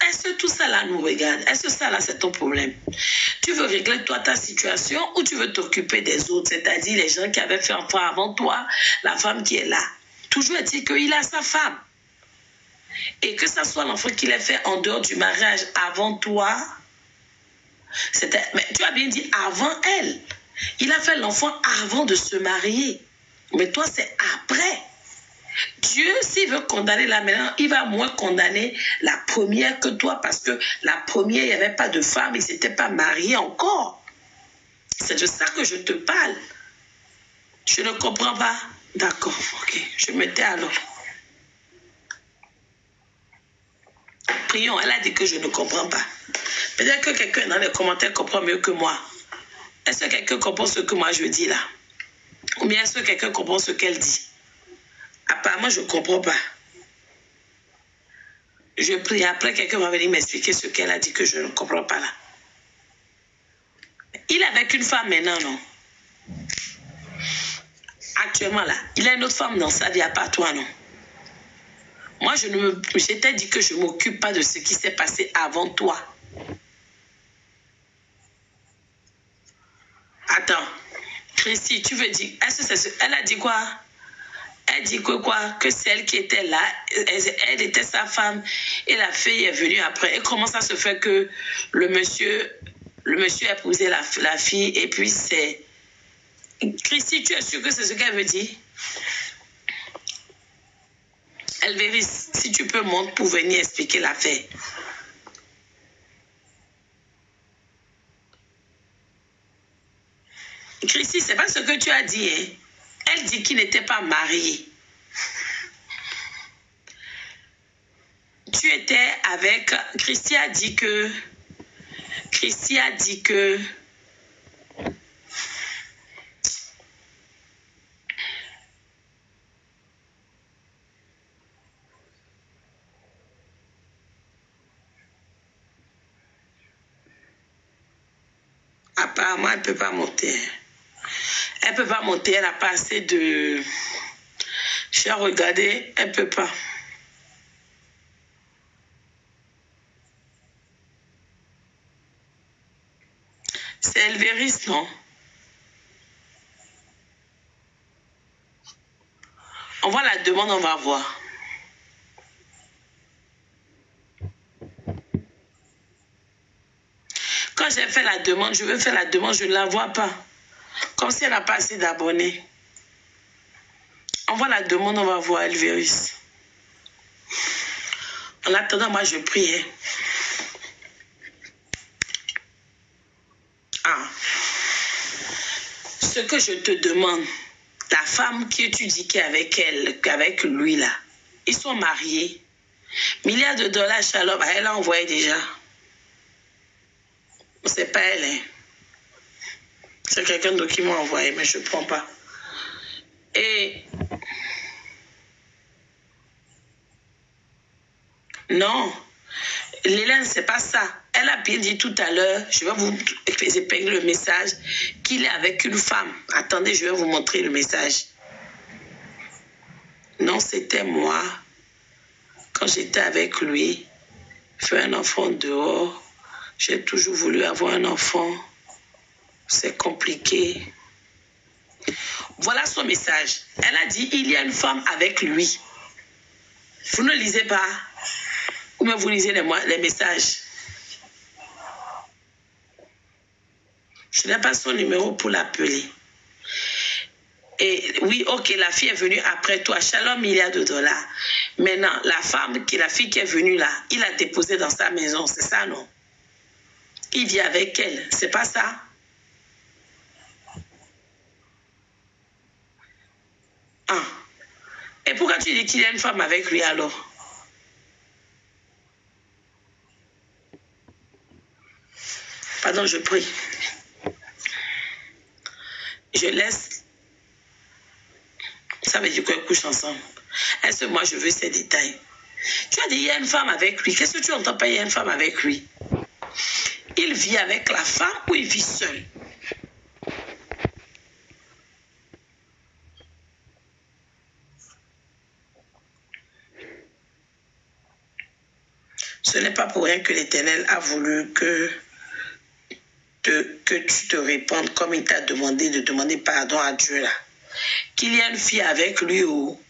Est-ce que tout ça là nous regarde? Est-ce que ça là c'est ton problème? Tu veux régler toi ta situation ou tu veux t'occuper des autres? C'est-à-dire les gens qui avaient fait enfant avant toi, la femme qui est là. Toujours est-il qu'il a sa femme. Et que ça soit l'enfant qu'il a fait en dehors du mariage avant toi, mais tu as bien dit avant elle. Il a fait l'enfant avant de se marier. Mais toi, c'est après. Dieu, s'il veut condamner la maintenant, il va moins condamner la première que toi parce que la première, il n'y avait pas de femme, ils ne s'étaient pas mariés encore. C'est de ça que je te parle. Je ne comprends pas. D'accord, ok. Je me tais alors. Prions, elle a dit que je ne comprends pas. Peut-être que quelqu'un dans les commentaires comprend mieux que moi. Est-ce que quelqu'un comprend ce que moi je dis là? Ou bien est-ce que quelqu'un comprend ce qu'elle dit? Apparemment, je ne comprends pas. Je prie, après quelqu'un va venir m'expliquer ce qu'elle a dit que je ne comprends pas là. Il est avec une femme maintenant, non? Actuellement là, il a une autre femme dans sa vie à part toi, non? Moi, je t'ai dit que je ne m'occupe pas de ce qui s'est passé avant toi. Attends, Christy, tu veux dire, est-ce que c'est ce... Elle a dit quoi? Elle dit que quoi? Que celle qui était là, elle était sa femme et la fille est venue après. Et comment ça se fait que le monsieur a épousé la fille et puis c'est... Christy, tu es sûre que c'est ce qu'elle veut dire? Elvéris, si tu peux monter pour venir expliquer l'affaire. Christy, c'est pas ce que tu as dit, hein? Elle dit qu'il n'était pas marié. Tu étais avec... Christy a dit que... Apparemment, elle ne peut pas monter. Elle ne peut pas monter, elle n'a pas assez de... J'ai regardé, elle ne peut pas. C'est Elvéris Alvéris, non? On voit la demande, on va voir. Quand j'ai fait la demande, je veux faire la demande, je ne la vois pas. Comme si elle n'a pas assez d'abonnés. On voit la demande, on va voir Alvéris. En attendant, moi, je priais. Ah. Ce que je te demande, la femme que tu dis qui est avec elle, qu'avec lui là, ils sont mariés. Milliards de dollars, Shalom, elle a envoyé déjà. C'est pas elle, hein. C'est quelqu'un d'autre qui m'a envoyé, mais je ne prends pas. Et non, Lélène, c'est pas ça. Elle a bien dit tout à l'heure, je vais vous épingler le message, qu'il est avec une femme. Attendez, je vais vous montrer le message. Non, c'était moi. Quand j'étais avec lui, faire un enfant dehors. J'ai toujours voulu avoir un enfant. C'est compliqué. Voilà son message. Elle a dit, il y a une femme avec lui. Vous ne lisez pas. Ou bien vous lisez les messages. Je n'ai pas son numéro pour l'appeler. Et oui, ok, la fille est venue après toi. Shalom, milliards de dollars. Maintenant, la fille qui est venue là, il l'a déposée dans sa maison. C'est ça, non? Il vit avec elle. C'est pas ça? Ah. Et pourquoi tu dis qu'il y a une femme avec lui alors? Pardon, je prie. Je laisse. Ça veut dire qu'on couche ensemble. Est-ce que moi je veux ces détails? Tu as dit il y a une femme avec lui. Qu'est-ce que tu entends pas il y a une femme avec lui? Il vit avec la femme ou il vit seul? Ce n'est pas pour rien que l'Éternel a voulu que tu te répondes comme il t'a demandé de demander pardon à Dieu là. Qu'il y ait une fille avec lui ou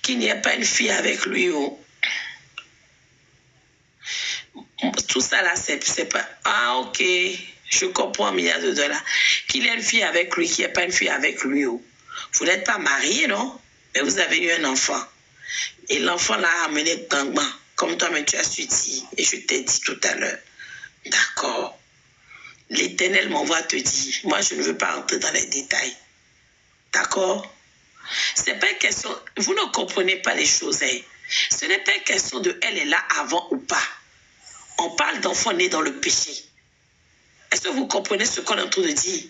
qu'il n'y ait pas une fille avec lui ou tout ça là c'est pas... Ah ok, je comprends, milliards de dollars. Qu'il y ait une fille avec lui, qu'il n'y ait pas une fille avec lui ou vous n'êtes pas mariés, non? Mais vous avez eu un enfant. Et l'enfant l'a amené gangbang, comme toi, mais tu as su dire. Et je t'ai dit tout à l'heure. D'accord. L'Éternel m'envoie te dire. Moi, je ne veux pas entrer dans les détails. D'accord? C'est pas une question... Vous ne comprenez pas les choses. Hein? Ce n'est pas une question de elle est là avant ou pas. On parle d'enfants nés dans le péché. Est-ce que vous comprenez ce qu'on est en train de dire?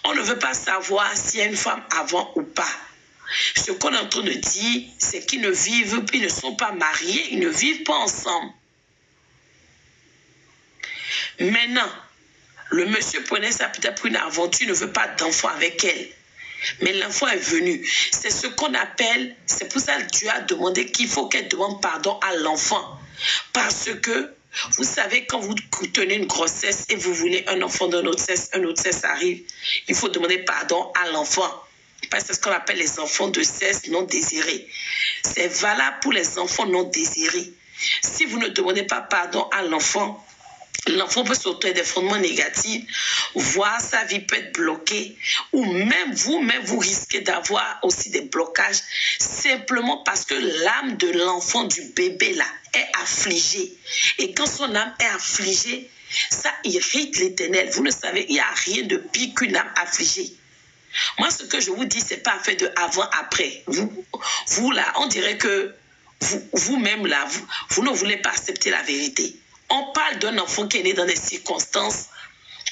On ne veut pas savoir s'il y a une femme avant ou pas. Ce qu'on est en train de dire, c'est qu'ils ne vivent, ils ne sont pas mariés, ils ne vivent pas ensemble. Maintenant, le monsieur prenait ça peut-être pour une aventure, il ne veut pas d'enfant avec elle. Mais l'enfant est venu. C'est ce qu'on appelle, c'est pour ça que Dieu a demandé qu'il faut qu'elle demande pardon à l'enfant. Parce que, vous savez, quand vous tenez une grossesse et vous voulez un enfant d'un autre sexe arrive, il faut demander pardon à l'enfant. Parce que c'est ce qu'on appelle les enfants de sexe non désirés. C'est valable pour les enfants non désirés. Si vous ne demandez pas pardon à l'enfant, l'enfant peut se retrouver des fondements négatifs, voire sa vie peut être bloquée, ou même vous-même, vous risquez d'avoir aussi des blocages, simplement parce que l'âme de l'enfant, du bébé là, est affligée. Et quand son âme est affligée, ça irrite l'Éternel. Vous le savez, il n'y a rien de pire qu'une âme affligée. Moi, ce que je vous dis, ce n'est pas fait de avant-après. Vous là, on dirait que vous-même là, vous ne voulez pas accepter la vérité. On parle d'un enfant qui est né dans des circonstances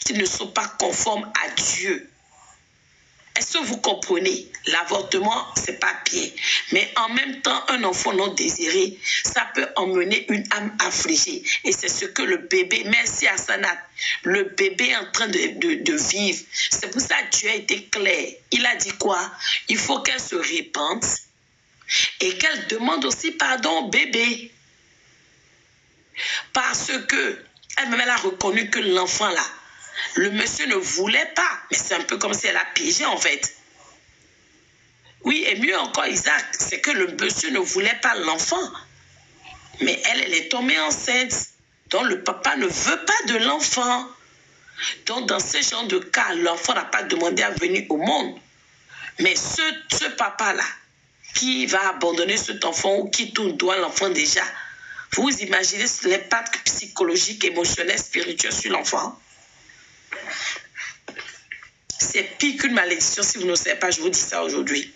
qui ne sont pas conformes à Dieu. Est-ce que vous comprenez? L'avortement, c'est pas bien. Mais en même temps, un enfant non désiré, ça peut emmener une âme affligée. Et c'est ce que le bébé, merci à Sanat, le bébé est en train de vivre. C'est pour ça que Dieu a été clair. Il a dit quoi? Il faut qu'elle se répande et qu'elle demande aussi pardon au bébé. Parce que Elle-même, elle a reconnu que l'enfant là, le monsieur ne voulait pas. Mais c'est un peu comme si elle a piégé en fait. Oui, et mieux encore, Isaac, c'est que le monsieur ne voulait pas l'enfant. Mais elle est tombée enceinte. Donc le papa ne veut pas de l'enfant. Donc dans ce genre de cas, l'enfant n'a pas demandé à venir au monde. Mais ce papa-là, qui va abandonner cet enfant ou qui tourne doigt l'enfant déjà, vous imaginez l'impact psychologique, émotionnel, spirituel sur l'enfant? C'est pire qu'une malédiction si vous ne savez pas, je vous dis ça aujourd'hui.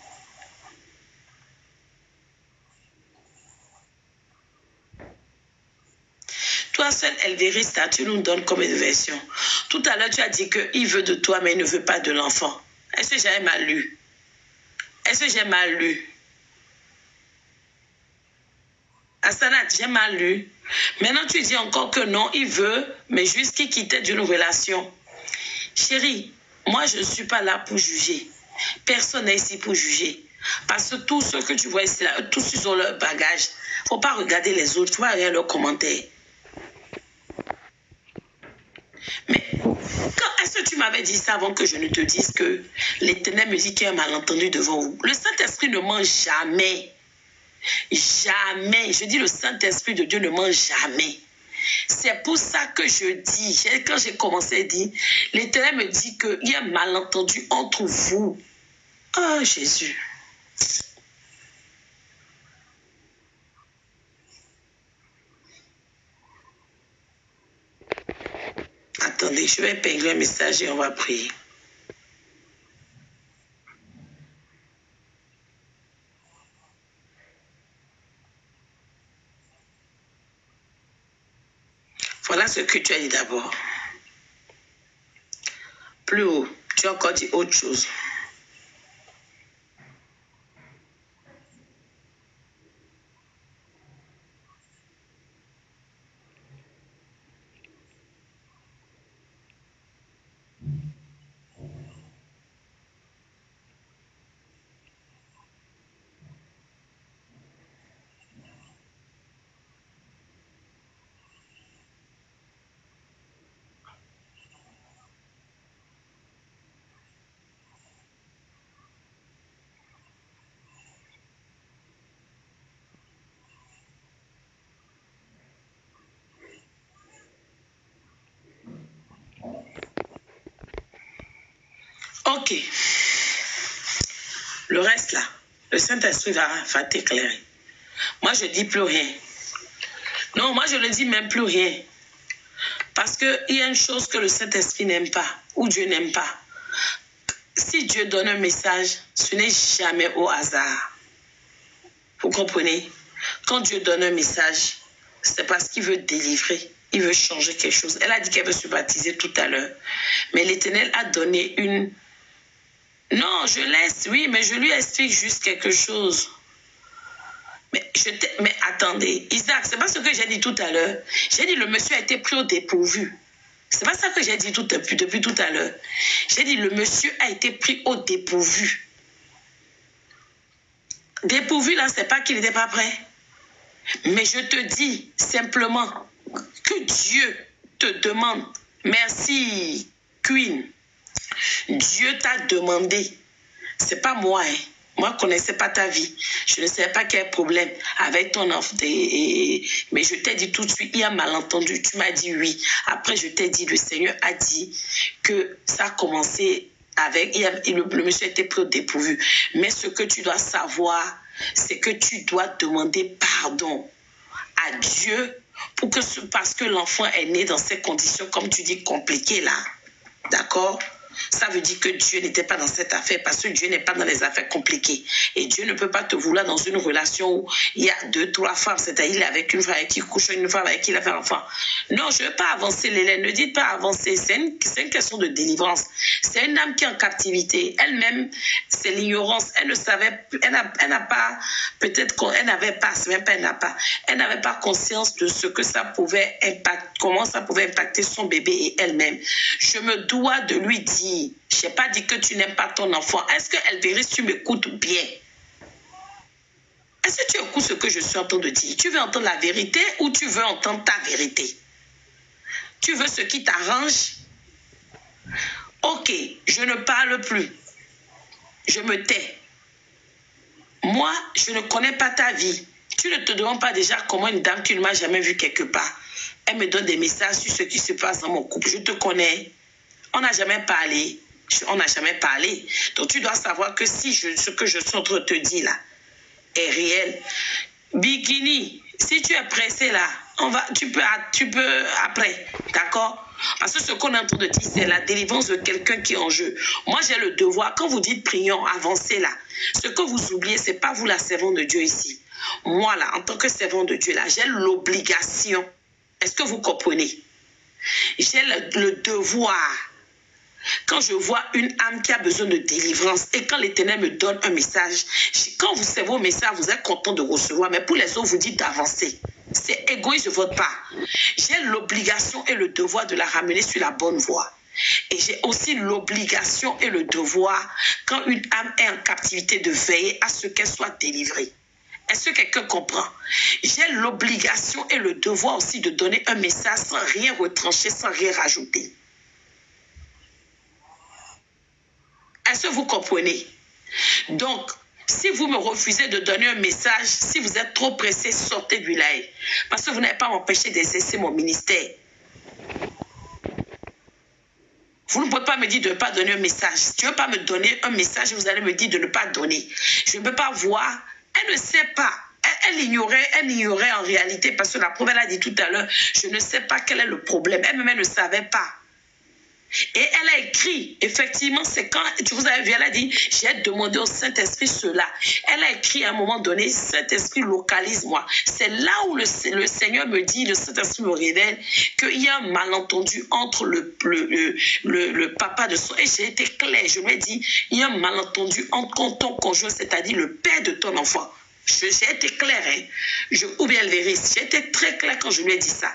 Toi seul, Elvéris, tu nous donnes comme une version. Tout à l'heure, tu as dit qu'il veut de toi, mais il ne veut pas de l'enfant. Est-ce que j'ai mal lu? Est-ce que j'ai mal lu? Asanat, j'ai mal lu. Maintenant, tu dis encore que non, il veut, mais juste qu'il quittait d'une relation. Chérie, moi, je ne suis pas là pour juger. Personne n'est ici pour juger. Parce que tous ceux que tu vois ici, là, tous ils ont leur bagage. Il ne faut pas regarder les autres, il ne faut pas regarder leurs commentaires. Mais est-ce que tu m'avais dit ça avant que je ne te dise que l'Éternel me dit qu'il y a un malentendu devant vous? Le Saint-Esprit ne ment jamais. Jamais. Je dis le Saint-Esprit de Dieu ne ment jamais. C'est pour ça que je dis, quand j'ai commencé à dire, l'Éternel me dit qu'il y a un malentendu entre vous. Oh Jésus. Attendez, je vais épingler un message et on va prier. Voilà ce que tu as dit d'abord. Plus haut, tu as encore dit autre chose. Ok. Le reste là, le Saint-Esprit va t'éclairer. Moi, je ne dis plus rien. Non, moi, je ne dis même plus rien. Parce qu'il y a une chose que le Saint-Esprit n'aime pas, ou Dieu n'aime pas. Si Dieu donne un message, ce n'est jamais au hasard. Vous comprenez? Quand Dieu donne un message, c'est parce qu'il veut délivrer. Il veut changer quelque chose. Elle a dit qu'elle veut se baptiser tout à l'heure. Mais l'Éternel a donné une... Non, je laisse, oui, mais je lui explique juste quelque chose. Mais attendez, Isaac, c'est pas ce que j'ai dit tout à l'heure. J'ai dit le monsieur a été pris au dépourvu. C'est pas ça que j'ai dit depuis tout à l'heure. J'ai dit le monsieur a été pris au dépourvu. Dépourvu, là, c'est pas qu'il n'était pas prêt. Mais je te dis simplement que Dieu te demande. Merci, Queen. Dieu t'a demandé. C'est pas moi, hein. Moi, je ne connaissais pas ta vie. Je ne savais pas quel problème avec ton enfant. Mais je t'ai dit tout de suite, il y a un malentendu. Tu m'as dit oui. Après, je t'ai dit, le Seigneur a dit que ça a commencé avec... Le monsieur était pris au dépourvu. Mais ce que tu dois savoir, c'est que tu dois demander pardon à Dieu parce que l'enfant est né dans ces conditions, comme tu dis, compliquées là. D'accord? Ça veut dire que Dieu n'était pas dans cette affaire parce que Dieu n'est pas dans les affaires compliquées. Et Dieu ne peut pas te vouloir dans une relation où il y a 2, 3 femmes. C'est-à-dire il est avec une femme avec qui il couche, une femme avec qui il a fait un enfant. Non, je ne veux pas avancer, Lélène. Ne dites pas avancer. C'est une question de délivrance. C'est une âme qui est en captivité. Elle-même, c'est l'ignorance. Elle ne savait, elle n'a pas, peut-être qu'elle n'avait pas, c'est même pas elle n'a pas. Elle n'avait pas conscience de ce que ça pouvait impacter, comment ça pouvait impacter son bébé et elle-même. Je me dois de lui dire. Je n'ai pas dit que tu n'aimes pas ton enfant. Est-ce que Elvéris, tu m'écoutes bien? Est-ce que tu écoutes ce que je suis en train de dire? Tu veux entendre la vérité ou tu veux entendre ta vérité? Tu veux ce qui t'arrange? Ok, je ne parle plus. Je me tais. Moi, je ne connais pas ta vie. Tu ne te demandes pas déjà comment une dame qui ne m'a jamais vue quelque part. Elle me donne des messages sur ce qui se passe dans mon couple. Je te connais. On n'a jamais parlé. On n'a jamais parlé. Donc, tu dois savoir que si ce que je suis en train de te dire là est réel. Bikini, si tu es pressé là, tu peux après. D'accord? Parce que ce qu'on est en train de dire, c'est la délivrance de quelqu'un qui est en jeu. Moi, j'ai le devoir. Quand vous dites prions, avancez là. Ce que vous oubliez, ce n'est pas vous la servante de Dieu ici. Moi là, en tant que servante de Dieu là, j'ai l'obligation. Est-ce que vous comprenez? J'ai le devoir. Quand je vois une âme qui a besoin de délivrance et quand l'Éternel me donne un message, quand vous savez vos messages, vous êtes content de recevoir, mais pour les autres, vous dites d'avancer. C'est égoïste de votre part. J'ai l'obligation et le devoir de la ramener sur la bonne voie. Et j'ai aussi l'obligation et le devoir, quand une âme est en captivité, de veiller à ce qu'elle soit délivrée. Est-ce que quelqu'un comprend? J'ai l'obligation et le devoir aussi de donner un message sans rien retrancher, sans rien rajouter. Est-ce que vous comprenez? Donc, si vous me refusez de donner un message, si vous êtes trop pressé, sortez du live. Parce que vous n'avez pas m'empêcher d'exercer mon ministère. Vous ne pouvez pas me dire de ne pas donner un message. Si tu ne veux pas me donner un message, vous allez me dire de ne pas donner. Je ne peux pas voir. Elle ne sait pas. Elle ignorait en réalité, parce que la prophète a dit tout à l'heure, je ne sais pas quel est le problème. Elle-même ne savait pas. Et elle a écrit, effectivement, c'est quand, vous avez vu, elle a dit, j'ai demandé au Saint-Esprit cela. Elle a écrit à un moment donné, Saint-Esprit, localise-moi. C'est là où le Seigneur me dit, le Saint-Esprit me révèle qu'il y a un malentendu entre le papa de son... Et j'ai été claire, je lui ai dit, il y a un malentendu entre ton conjoint, c'est-à-dire le père de ton enfant. J'ai été claire, hein? Ou bien elle vérifie. J'ai été très claire quand je lui ai dit ça.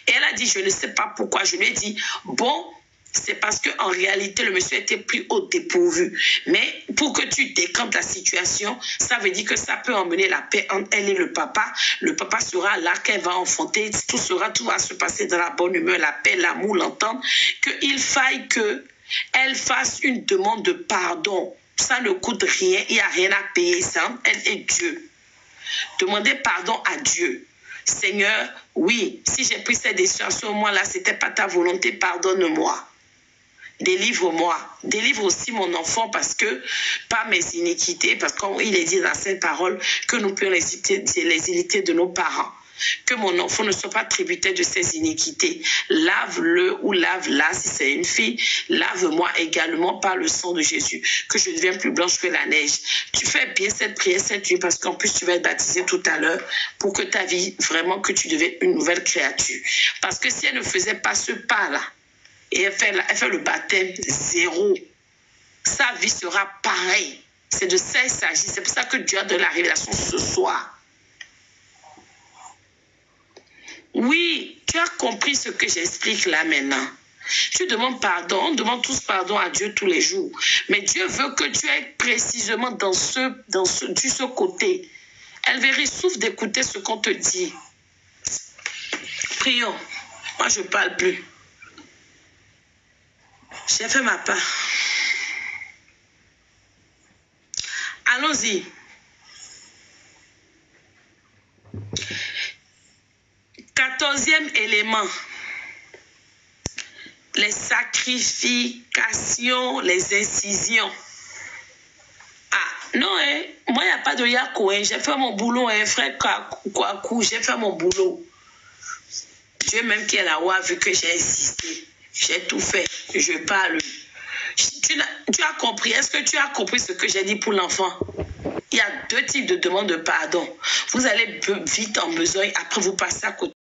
Et elle a dit, je ne sais pas pourquoi. Je lui ai dit, bon... C'est parce qu'en réalité, le monsieur était pris au dépourvu. Mais pour que tu décantes la situation, ça veut dire que ça peut emmener la paix entre elle et le papa. Le papa sera là, qu'elle va enfanter. Tout va se passer dans la bonne humeur, la paix, l'amour, l'entente. Qu'il faille qu'elle fasse une demande de pardon. Ça ne coûte rien, il n'y a rien à payer. Ça, elle est Dieu. Demandez pardon à Dieu. Seigneur, oui, si j'ai pris cette décision à ce moment-là, ce n'était pas ta volonté, pardonne-moi. Délivre-moi, délivre aussi mon enfant parce que, par mes iniquités, parce qu'il est dit dans cette parole que nous pouvons les iniquités de nos parents. Que mon enfant ne soit pas tributaire de ses iniquités. Lave-le ou lave-la si c'est une fille. Lave-moi également par le sang de Jésus. Que je devienne plus blanche que la neige. Tu fais bien cette prière cette nuit parce qu'en plus tu vas être baptisé tout à l'heure pour que ta vie, vraiment que tu deviennes une nouvelle créature. Parce que si elle ne faisait pas ce pas-là, et elle fait le baptême zéro, sa vie sera pareille. C'est de ça il s'agit. C'est pour ça que Dieu a donné la révélation ce soir. Oui, tu as compris ce que j'explique là maintenant. Tu demandes pardon, on demande tous pardon à Dieu tous les jours. Mais Dieu veut que tu ailles précisément dans ce côté. Elvéry, souffre d'écouter ce qu'on te dit. Prions. Moi, je ne parle plus. J'ai fait ma part. Allons-y. 14e élément. Les sacrifications, les incisions. Ah, non, moi, il n'y a pas de yako. J'ai fait mon boulot, frère Kwaku, j'ai fait mon boulot. Dieu même qui est là-haut a vu que j'ai insisté. J'ai tout fait. Je parle. Tu as compris? Est-ce que tu as compris ce que j'ai dit pour l'enfant? Il y a deux types de demandes de pardon. Vous allez vite en besoin, après vous passez à côté.